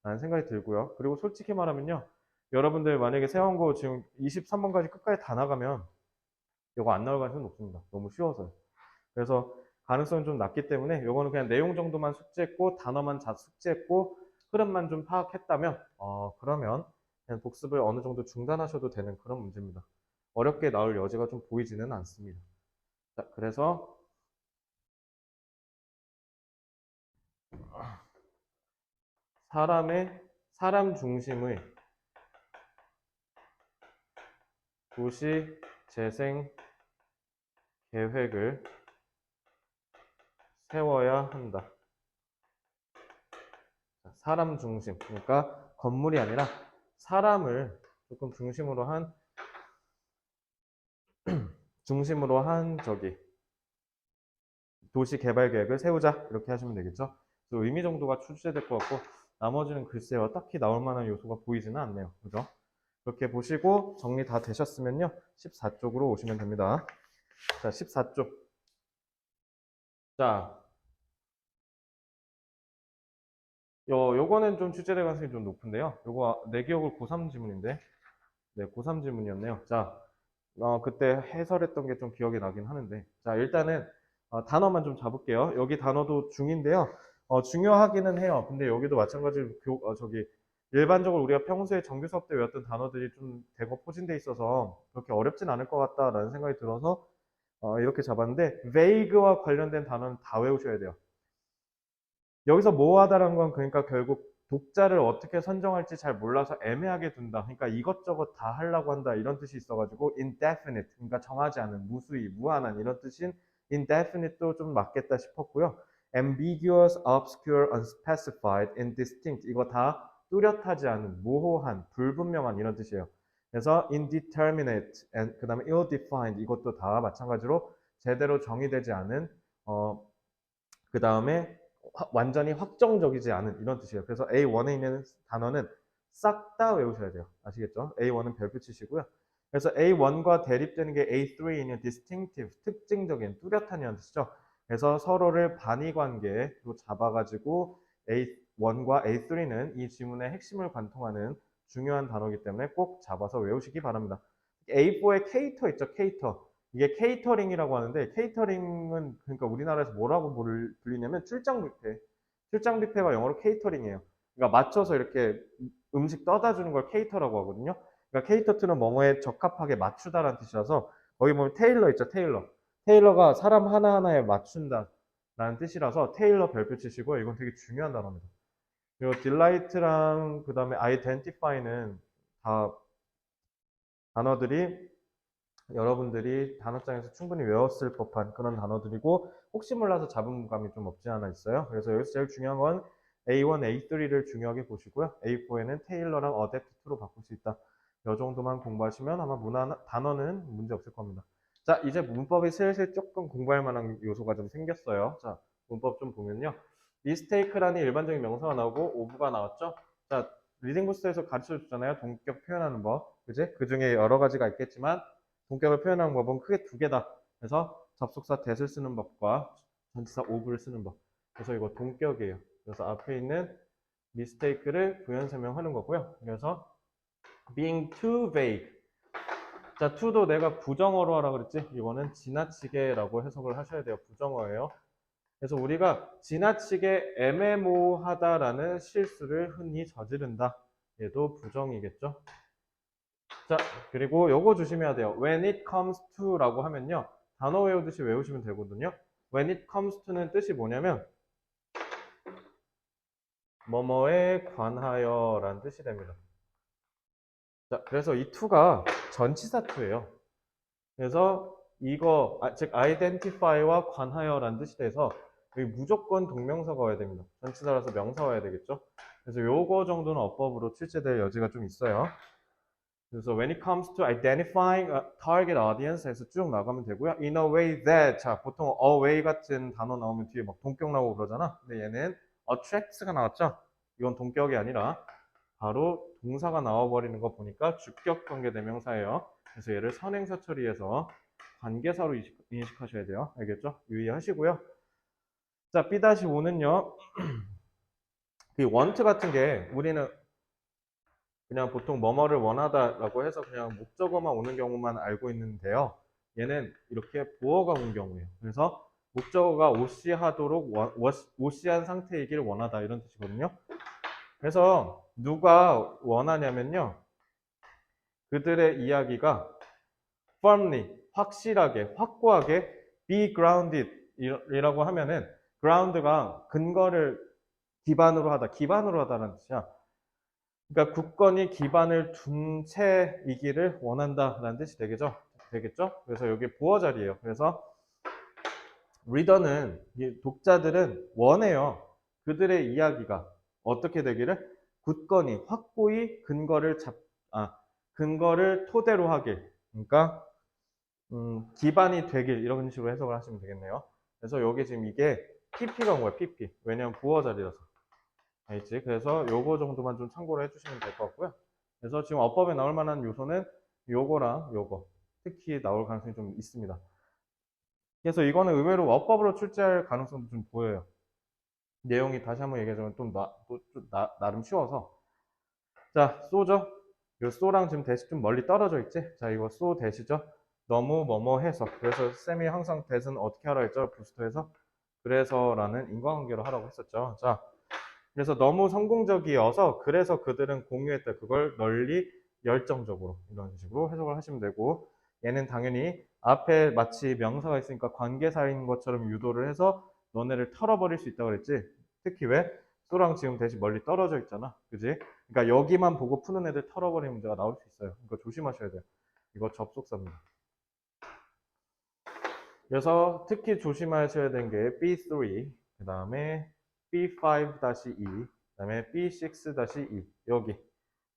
라는 생각이 들고요. 그리고 솔직히 말하면요. 여러분들 만약에 세운 거 지금 23번까지 끝까지 다 나가면 이거 안 나올 가능성이 높습니다. 너무 쉬워서요. 그래서 가능성이 좀 낮기 때문에 요거는 그냥 내용 정도만 숙지했고 단어만 다 숙지했고 흐름만 좀 파악했다면 그러면 그냥 복습을 어느 정도 중단하셔도 되는 그런 문제입니다. 어렵게 나올 여지가 좀 보이지는 않습니다. 자, 그래서 사람 중심의 도시 재생 계획을 세워야 한다. 사람 중심, 그러니까 건물이 아니라 사람을 조금 중심으로 한 저기 도시 개발 계획을 세우자 이렇게 하시면 되겠죠. 그래서 의미 정도가 출제될 것 같고 나머지는 글쎄요 딱히 나올 만한 요소가 보이지는 않네요. 그죠? 그렇게 보시고 정리 다 되셨으면요 14쪽으로 오시면 됩니다. 자 14쪽. 자 요거는 좀 출제될 가능성이 좀 높은데요. 요거 내 기억으로 고3 지문인데 네 고3 지문이었네요. 자 그때 해설했던 게 좀 기억이 나긴 하는데 자 일단은 단어만 좀 잡을게요. 여기 단어도 중인데요. 중요하기는 해요. 근데 여기도 마찬가지로 저기 일반적으로 우리가 평소에 정규 수업 때 외웠던 단어들이 좀 대거 포진돼 있어서 그렇게 어렵진 않을 것 같다라는 생각이 들어서 이렇게 잡았는데 vague와 관련된 단어는 다 외우셔야 돼요. 여기서 모호하다는 건 그러니까 결국 독자를 어떻게 선정할지 잘 몰라서 애매하게 둔다. 그러니까 이것저것 다 하려고 한다. 이런 뜻이 있어가지고 indefinite, 그러니까 정하지 않은, 무수히, 무한한 이런 뜻인 indefinite도 좀 맞겠다 싶었고요. ambiguous, obscure, unspecified, indistinct 이거 다 뚜렷하지 않은, 모호한, 불분명한 이런 뜻이에요. 그래서 indeterminate, 그 다음에 ill-defined 이것도 다 마찬가지로 제대로 정의되지 않은 그 다음에 완전히 확정적이지 않은 이런 뜻이에요. 그래서 A1에 있는 단어는 싹 다 외우셔야 돼요. 아시겠죠? A1은 별표 치시고요. 그래서 A1과 대립되는 게 A3에 있는 distinctive, 특징적인, 뚜렷한이라는 뜻이죠. 그래서 서로를 반의 관계로 잡아가지고 A1과 A3는 이 지문의 핵심을 관통하는 중요한 단어이기 때문에 꼭 잡아서 외우시기 바랍니다. A4의 케이터 있죠, 케이터. 이게 케이터링이라고 하는데 케이터링은 그러니까 우리나라에서 뭐라고 불리냐면 출장 뷔페. 출장 뷔페가 영어로 케이터링이에요. 그러니까 맞춰서 이렇게 음식 떠다 주는 걸 케이터라고 하거든요. 그러니까 케이터 투는 뭐뭐에 적합하게 맞추다라는 뜻이라서 거기 보면 테일러 있죠, 테일러. 테일러가 사람 하나하나에 맞춘다라는 뜻이라서 테일러 별표 치시고 이건 되게 중요한 단어입니다. 그리고 딜라이트랑 그다음에 아이덴티파이는 다 단어들이 여러분들이 단어장에서 충분히 외웠을 법한 그런 단어들이고 혹시 몰라서 잡음 감이 좀 없지 않아 있어요. 그래서 여기서 제일 중요한 건 A1, A3를 중요하게 보시고요. A4에는 테일러랑 어댑트2로 바꿀 수 있다. 이 정도만 공부하시면 아마 단어는 문제 없을 겁니다. 자, 이제 문법이 슬슬 조금 공부할 만한 요소가 좀 생겼어요. 자, 문법 좀 보면요. mistake라는 일반적인 명사가 나오고 오브가 나왔죠. 자, 리딩 부스에서 가르쳐 줬잖아요. 동격 표현하는 법. 그지? 그 중에 여러 가지가 있겠지만 동격을 표현하는 법은 크게 두 개다. 그래서 접속사 that을 쓰는 법과 전치사 of를 쓰는 법. 그래서 이거 동격이에요. 그래서 앞에 있는 mistake를 부연 설명하는 거고요. 그래서 being too vague. 자, to도 내가 부정어로 하라 그랬지? 이거는 지나치게라고 해석을 하셔야 돼요. 부정어예요. 그래서 우리가 지나치게 애매모호하다라는 실수를 흔히 저지른다. 얘도 부정이겠죠. 자, 그리고 요거 조심해야 돼요. When it comes to 라고 하면요. 단어 외우듯이 외우시면 되거든요. When it comes to는 뜻이 뭐냐면 뭐뭐에 관하여 라는 뜻이 됩니다. 자, 그래서 이 to가 전치사 to예요. 그래서 이거, 즉 identify와 관하여 라는 뜻이 돼서 여기 무조건 동명사가 와야 됩니다. 전치사라서 명사 와야 되겠죠. 그래서 요거 정도는 어법으로 출제될 여지가 좀 있어요. 그래서 when it comes to identifying a target audience 에서 쭉 나가면 되고요. in a way that, 자, 보통 a way 같은 단어 나오면 뒤에 막 동격 나오고 그러잖아. 근데 얘는 attract가 나왔죠? 이건 동격이 아니라 바로 동사가 나와버리는 거 보니까 주격 관계 대명사예요. 그래서 얘를 선행사 처리해서 관계사로 인식하셔야 돼요. 알겠죠? 유의하시고요. 자, B-5는요. 그 want 같은 게 우리는 그냥 보통 뭐뭐를 원하다라고 해서 그냥 목적어만 오는 경우만 알고 있는데요. 얘는 이렇게 보어가 온 경우예요. 그래서 목적어가 오시하도록 오시한 상태이길 원하다 이런 뜻이거든요. 그래서 누가 원하냐면요. 그들의 이야기가 firmly, 확실하게, 확고하게 be grounded 이라고 하면은 ground가 근거를 기반으로 하다, 기반으로 하다라는 뜻이야. 그러니까 굳건히 기반을 둔 채이기를 원한다라는 뜻이 되겠죠? 그래서 여기 보어 자리예요. 그래서 리더는, 독자들은 원해요. 그들의 이야기가 어떻게 되기를 굳건히, 확고히 근거를 토대로 하길. 그러니까 기반이 되길 이런 식으로 해석을 하시면 되겠네요. 그래서 여기 지금 이게 PP가 온 거예요. PP. 왜냐면 부어 자리라서. 알겠지? 그래서 요거 정도만 좀 참고를 해주시면 될 것 같고요. 그래서 지금 어법에 나올 만한 요소는 요거랑 요거 특히 나올 가능성이 좀 있습니다. 그래서 이거는 의외로 어법으로 출제할 가능성도 좀 보여요. 내용이 다시 한번 얘기하자면 좀 나름 쉬워서. 자, 쏘죠? 요 쏘랑 지금 대시 좀 멀리 떨어져 있지? 자, 이거 쏘 대시죠? 너무 뭐뭐 해서. 그래서 쌤이 항상 대는 어떻게 하라 했죠? 부스터에서. 그래서라는 인과관계로 하라고 했었죠. 자, 그래서 너무 성공적이어서 그래서 그들은 공유했다. 그걸 널리 열정적으로 이런 식으로 해석을 하시면 되고, 얘는 당연히 앞에 마치 명사가 있으니까 관계사인 것처럼 유도를 해서 너네를 털어버릴 수 있다고 그랬지. 특히 왜? 쏘랑 지금 대신 멀리 떨어져 있잖아. 그지? 그러니까 여기만 보고 푸는 애들 털어버리는 문제가 나올 수 있어요. 그러니까 조심하셔야 돼요. 이거 접속사입니다. 그래서 특히 조심하셔야 되는 게 B3, 그 다음에 B5-2, 그 다음에 B6-2 여기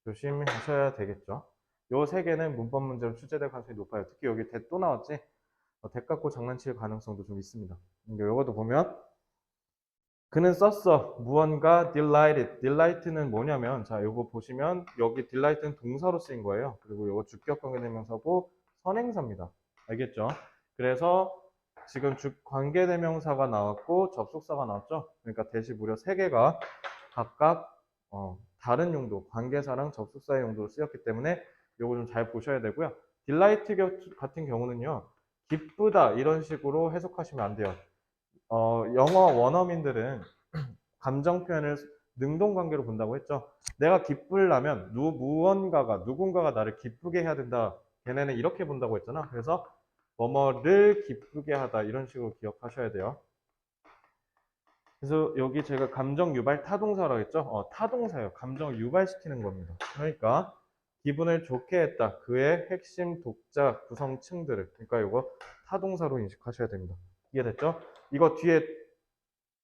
조심하셔야 되겠죠. 요 세 개는 문법 문제로 출제될 가능성이 높아요. 특히 여기 대 또 나왔지? 대 갖고 장난칠 가능성도 좀 있습니다. 요것도 보면 그는 썼어. 무언가 delighted. delight는 뭐냐면 자, 요거 보시면 여기 delight는 동사로 쓰인 거예요. 그리고 요거 주격 관계대명사고 선행사입니다. 알겠죠? 그래서 지금 관계대명사가 나왔고 접속사가 나왔죠? 그러니까 대시 무려 3개가 각각 다른 용도, 관계사랑 접속사의 용도로 쓰였기 때문에 요거 좀 잘 보셔야 되고요. delight 같은 경우는요. 기쁘다 이런 식으로 해석하시면 안 돼요. 영어 원어민들은 감정 표현을 능동관계로 본다고 했죠. 내가 기쁠라면 누군가가 나를 기쁘게 해야 된다. 걔네는 이렇게 본다고 했잖아. 그래서 뭐뭐를 기쁘게 하다 이런 식으로 기억하셔야 돼요. 그래서 여기 제가 감정 유발 타동사라고 했죠. 타동사예요. 감정을 유발시키는 겁니다. 그러니까 기분을 좋게 했다. 그의 핵심 독자 구성층들을. 그러니까 이거 타동사로 인식하셔야 됩니다. 이해됐죠? 이거 뒤에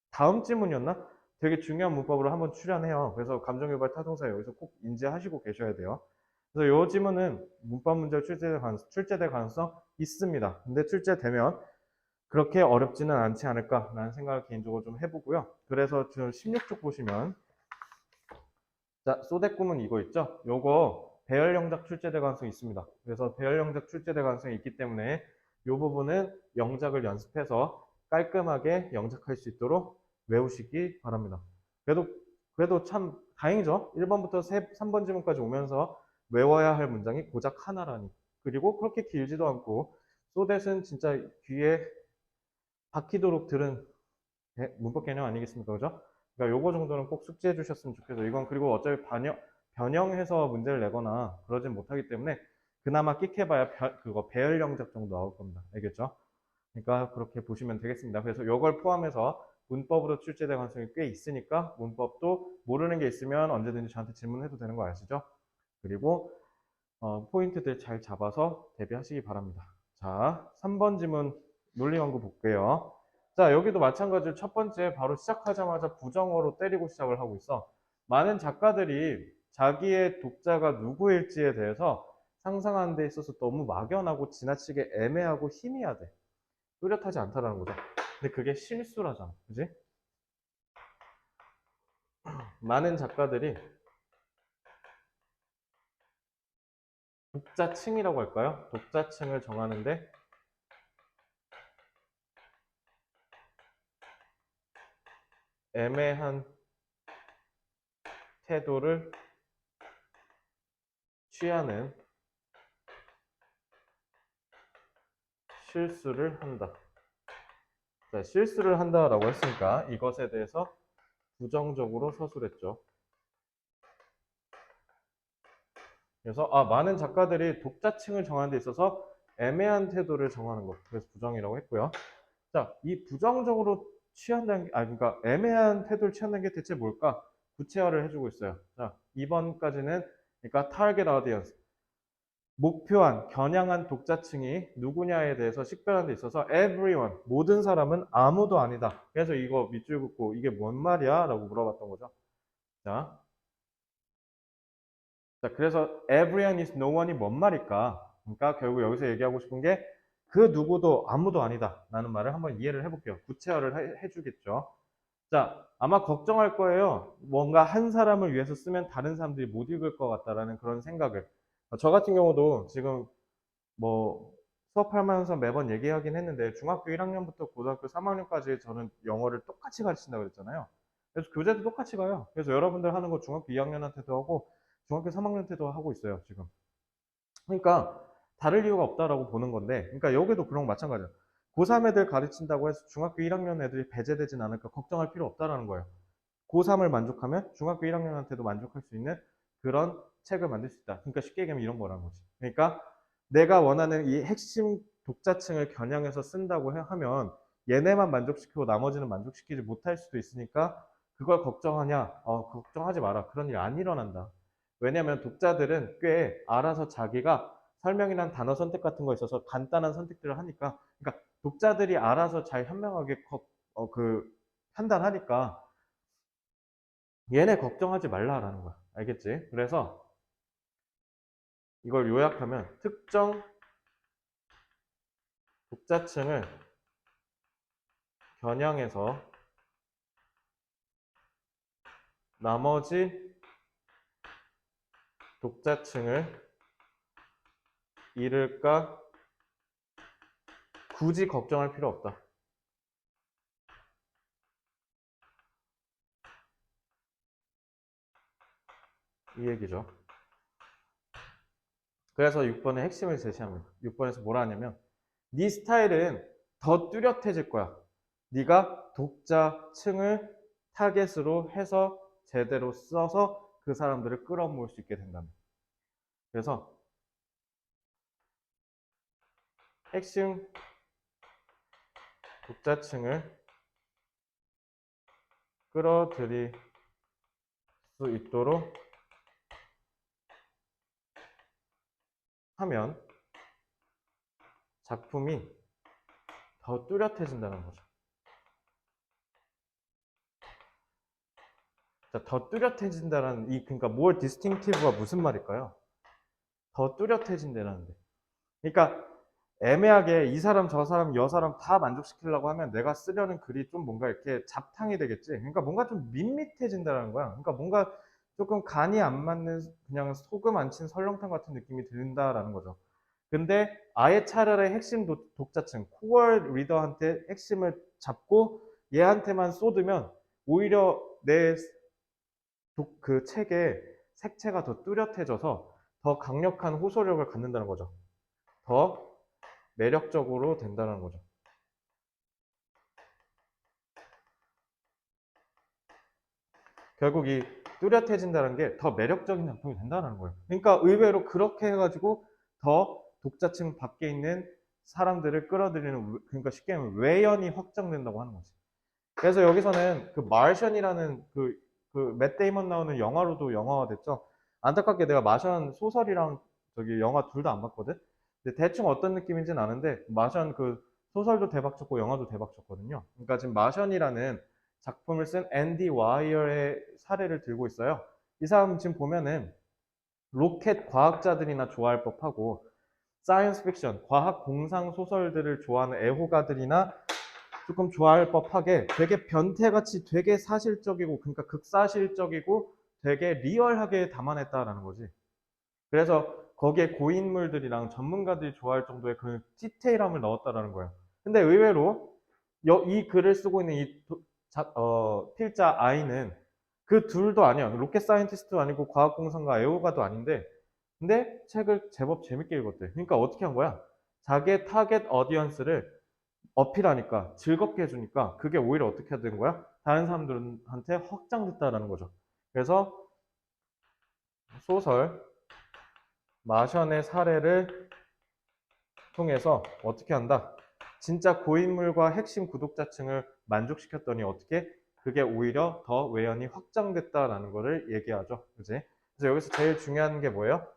다음 지문이었나? 되게 중요한 문법으로 한번 출연해요. 그래서 감정 유발 타동사 여기서 꼭 인지하시고 계셔야 돼요. 그래서 이 지문은 문법 문제로 출제될 가능성 있습니다. 근데 출제되면 그렇게 어렵지는 않지 않을까라는 생각을 개인적으로 좀 해보고요. 그래서 지금 16쪽 보시면 자, 소대꿈은 이거 있죠? 요거 배열 영작 출제될 가능성이 있습니다. 그래서 배열 영작 출제될 가능성이 있기 때문에 이 부분은 영작을 연습해서 깔끔하게 영작할 수 있도록 외우시기 바랍니다. 그래도 참 다행이죠. 1번부터 3번 지문까지 오면서 외워야 할 문장이 고작 하나라니. 그리고 그렇게 길지도 않고 소댓은 진짜 귀에 박히도록 들은 문법 개념 아니겠습니까? 그죠? 그러니까 요거 정도는 꼭 숙지해 주셨으면 좋겠어요. 이건 그리고 어차피 변형해서 문제를 내거나 그러진 못하기 때문에 그나마 끽해봐야 그거 배열 영작 정도 나올 겁니다. 알겠죠? 그러니까 그렇게 보시면 되겠습니다. 그래서 요걸 포함해서 문법으로 출제될 가능성이 꽤 있으니까 문법도 모르는 게 있으면 언제든지 저한테 질문해도 되는 거 아시죠? 그리고 포인트들 잘 잡아서 대비하시기 바랍니다. 자, 3번 지문 논리연구 볼게요. 자, 여기도 마찬가지로 첫 번째 바로 시작하자마자 부정어로 때리고 시작을 하고 있어. 많은 작가들이 자기의 독자가 누구일지에 대해서 상상하는 데 있어서 너무 막연하고 지나치게 애매하고 희미하대. 뚜렷하지 않다라는 거죠. 근데 그게 실수라잖아. 그지? 많은 작가들이 독자층이라고 할까요? 독자층을 정하는데 애매한 태도를 취하는 실수를 한다. 자, 실수를 한다라고 했으니까 이것에 대해서 부정적으로 서술했죠. 그래서 많은 작가들이 독자층을 정하는 데 있어서 애매한 태도를 정하는 것. 그래서 부정이라고 했고요. 자, 이 부정적으로 취한다는 게, 그러니까 애매한 태도를 취한다는 게 대체 뭘까? 구체화를 해주고 있어요. 자, 2번까지는 그러니까 target audience, 목표한, 겨냥한 독자층이 누구냐에 대해서 식별하는 데 있어서 everyone, 모든 사람은 아무도 아니다. 그래서 이거 밑줄 긋고 이게 뭔 말이야? 라고 물어봤던 거죠. 자, 그래서 everyone is no one이 뭔 말일까? 그러니까 결국 여기서 얘기하고 싶은 게 그 누구도 아무도 아니다 라는 말을 한번 이해를 해볼게요. 구체화를 해주겠죠. 자, 아마 걱정할 거예요. 뭔가 한 사람을 위해서 쓰면 다른 사람들이 못 읽을 것 같다라는 그런 생각을. 저 같은 경우도 지금 뭐 수업하면서 매번 얘기하긴 했는데 중학교 1학년부터 고등학교 3학년까지 저는 영어를 똑같이 가르친다고 그랬잖아요. 그래서 교재도 똑같이 가요. 그래서 여러분들 하는 거 중학교 2학년한테도 하고 중학교 3학년 때도 하고 있어요, 지금. 그러니까 다를 이유가 없다라고 보는 건데, 그러니까 여기도 그런 거 마찬가지예요. 고3 애들 가르친다고 해서 중학교 1학년 애들이 배제되진 않을까 걱정할 필요 없다라는 거예요. 고3을 만족하면 중학교 1학년한테도 만족할 수 있는 그런 책을 만들 수 있다. 그러니까 쉽게 얘기하면 이런 거라는 거지. 그러니까 내가 원하는 이 핵심 독자층을 겨냥해서 쓴다고 하면 얘네만 만족시키고 나머지는 만족시키지 못할 수도 있으니까 그걸 걱정하냐? 걱정하지 마라. 그런 일 안 일어난다. 왜냐하면 독자들은 꽤 알아서 자기가 설명이란 단어 선택 같은 거 있어서 간단한 선택들을 하니까, 그러니까 독자들이 알아서 잘 현명하게 판단하니까 얘네 걱정하지 말라라는 거야. 알겠지? 그래서 이걸 요약하면 특정 독자층을 겨냥해서 나머지 독자층을 잃을까 굳이 걱정할 필요 없다. 이 얘기죠. 그래서 6번의 핵심을 제시합니다. 6번에서 뭐라 하냐면 네 스타일은 더 뚜렷해질 거야. 네가 독자층을 타겟으로 해서 제대로 써서 그 사람들을 끌어모을 수 있게 된다면. 그래서 핵심 독자층을 끌어들일 수 있도록 하면 작품이 더 뚜렷해진다는 거죠. 자, 더 뚜렷해진다는 그러니까 more distinctive가 무슨 말일까요? 더 뚜렷해진다는데. 그러니까 애매하게 이 사람 저 사람 여 사람 다 만족시키려고 하면 내가 쓰려는 글이 좀 뭔가 이렇게 잡탕이 되겠지. 그러니까 뭔가 좀 밋밋해진다는 거야. 그러니까 뭔가 조금 간이 안 맞는 그냥 소금 안 친 설렁탕 같은 느낌이 든다라는 거죠. 근데 아예 차라리 핵심 독자층, 코어 리더한테 핵심을 잡고 얘한테만 쏟으면 오히려 내 그 책의 색채가 더 뚜렷해져서 더 강력한 호소력을 갖는다는 거죠. 더 매력적으로 된다는 거죠. 결국 이 뚜렷해진다는 게 더 매력적인 작품이 된다는 거예요. 그러니까 의외로 그렇게 해가지고 더 독자층 밖에 있는 사람들을 끌어들이는, 그러니까 쉽게 하면 외연이 확장된다고 하는 거지. 그래서 여기서는 그 마션이라는 맷 데이먼 나오는 영화로도 영화가 됐죠. 안타깝게 내가 마션 소설이랑 저기 영화 둘 다 안 봤거든. 근데 대충 어떤 느낌인지는 아는데 마션 그 소설도 대박 쳤고 영화도 대박 쳤거든요. 그러니까 지금 마션이라는 작품을 쓴 앤디 와이어의 사례를 들고 있어요. 이 사람 지금 보면은 로켓 과학자들이나 좋아할 법하고 사이언스 픽션, 과학 공상 소설들을 좋아하는 애호가들이나 조금 좋아할 법하게 되게 변태같이 되게 사실적이고 그러니까 극사실적이고 되게 리얼하게 담아냈다라는 거지. 그래서 거기에 고인물들이랑 전문가들이 좋아할 정도의 그 디테일함을 넣었다라는 거예요. 근데 의외로 이 글을 쓰고 있는 이 필자 아이는 그 둘도 아니야. 로켓 사이언티스트도 아니고 과학공상가 애호가도 아닌데 근데 책을 제법 재밌게 읽었대. 그러니까 어떻게 한 거야? 자기의 타겟 어디언스를 어필하니까 즐겁게 해주니까 그게 오히려 어떻게 된 거야? 다른 사람들한테 확장됐다라는 거죠. 그래서 소설 마션의 사례를 통해서 어떻게 한다? 진짜 고인물과 핵심 구독자층을 만족시켰더니 어떻게 그게 오히려 더 외연이 확장됐다라는 거를 얘기하죠. 그지? 그래서 여기서 제일 중요한 게 뭐예요?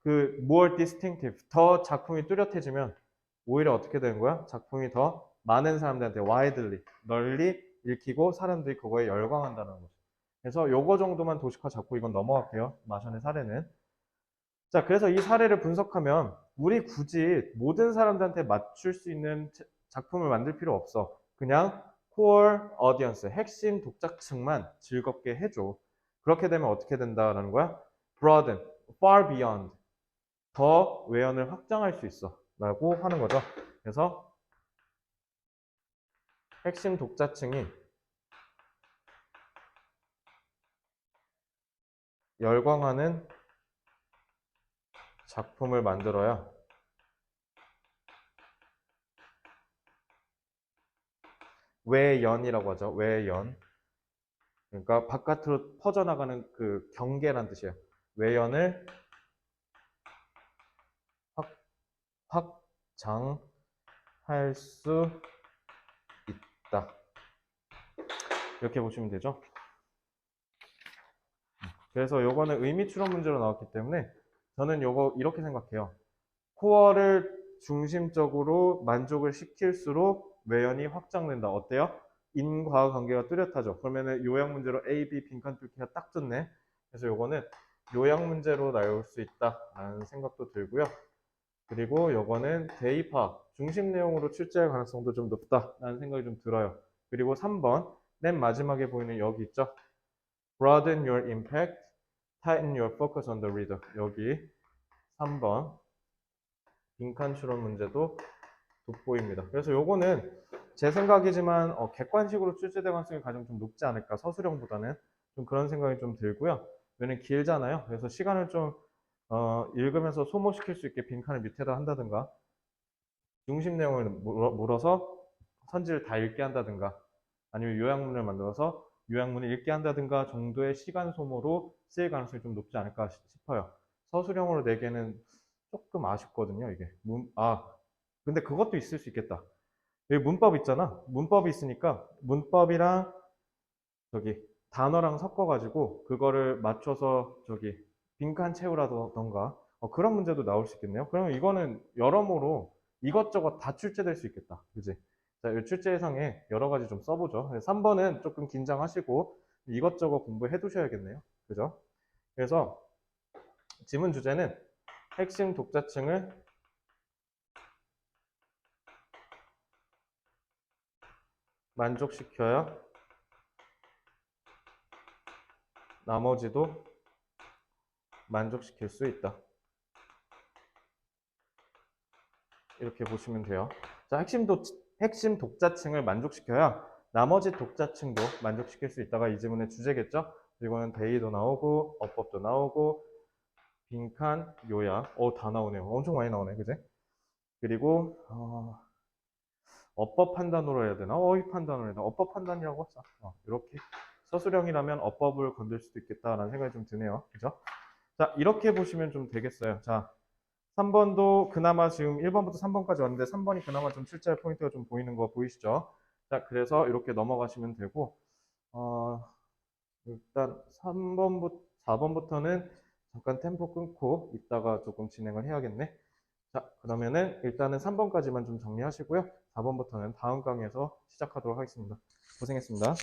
그 more distinctive, 더 작품이 뚜렷해지면 오히려 어떻게 되는 거야? 작품이 더 많은 사람들한테 widely, 널리 읽히고 사람들이 그거에 열광한다는 거죠. 그래서 요거 정도만 도식화 잡고 이건 넘어갈게요. 마션의 사례는. 자, 그래서 이 사례를 분석하면 우리 굳이 모든 사람들한테 맞출 수 있는 작품을 만들 필요 없어. 그냥 core audience, 핵심 독자층만 즐겁게 해줘. 그렇게 되면 어떻게 된다라는 거야? broaden, far beyond, 더 외연을 확장할 수 있어. 라고 하는 거죠. 그래서 핵심 독자층이 열광하는 작품을 만들어야 외연이라고 하죠. 외연. 그러니까 바깥으로 퍼져나가는 그 경계란 뜻이에요. 외연을 확장할 수 있다. 이렇게 보시면 되죠. 그래서 요거는 의미 추론 문제로 나왔기 때문에 저는 요거 이렇게 생각해요. 코어를 중심적으로 만족을 시킬수록 외연이 확장된다. 어때요? 인과학 관계가 뚜렷하죠. 그러면은 요약 문제로 A, B 빈칸 뚫기가 딱 좋네. 그래서 요거는 요약 문제로 나올 수 있다라는 생각도 들고요. 그리고 요거는 대입학 중심 내용으로 출제할 가능성도 좀 높다라는 생각이 좀 들어요. 그리고 3번 맨 마지막에 보이는 여기 있죠. Broaden your impact, tighten your focus on the reader. 여기 3번 빈칸 추론 문제도 돋보입니다. 그래서 요거는 제 생각이지만 객관식으로 출제될 가능성이 가장 좀 높지 않을까 서술형보다는 좀 그런 생각이 좀 들고요. 왜냐면 길잖아요. 그래서 시간을 좀 읽으면서 소모시킬 수 있게 빈칸을 밑에다 한다든가 중심 내용을 물어서 선지를 다 읽게 한다든가 아니면 요약문을 만들어서 요약문을 읽게 한다든가 정도의 시간 소모로 쓰일 가능성이 좀 높지 않을까 싶어요. 서술형으로 내기에는 조금 아쉽거든요, 이게. 근데 그것도 있을 수 있겠다. 여기 문법 있잖아. 문법이 있으니까 문법이랑 저기 단어랑 섞어가지고 그거를 맞춰서 저기 빈칸 채우라던가 그런 문제도 나올 수 있겠네요. 그러면 이거는 여러모로 이것저것 다 출제될 수 있겠다. 그지? 자, 이 출제 예상에 여러 가지 좀 써보죠. 3번은 조금 긴장하시고 이것저것 공부해 두셔야겠네요. 그죠? 그래서 지문 주제는 핵심 독자층을 만족시켜야 나머지도 만족시킬 수 있다. 이렇게 보시면 돼요. 자, 핵심 독자층을 만족시켜야 나머지 독자층도 만족시킬 수 있다가 이 지문의 주제겠죠? 이거는 대의도 나오고, 어법도 나오고, 빈칸, 요약. 다 나오네요. 엄청 많이 나오네, 그제? 그리고, 어법 판단으로 해야 되나? 어휘 판단으로 해야 되나? 어법 판단이라고 하자. 이렇게. 서술형이라면 어법을 건들 수도 있겠다라는 생각이 좀 드네요. 그죠? 자, 이렇게 보시면 좀 되겠어요. 자, 3번도 그나마 지금 1번부터 3번까지 왔는데 3번이 그나마 좀 출제할 포인트가 좀 보이는 거 보이시죠? 자, 그래서 이렇게 넘어가시면 되고, 일단 4번부터는 잠깐 템포 끊고 이따가 조금 진행을 해야겠네. 자, 그러면은 일단은 3번까지만 좀 정리하시고요. 4번부터는 다음 강의에서 시작하도록 하겠습니다. 고생했습니다.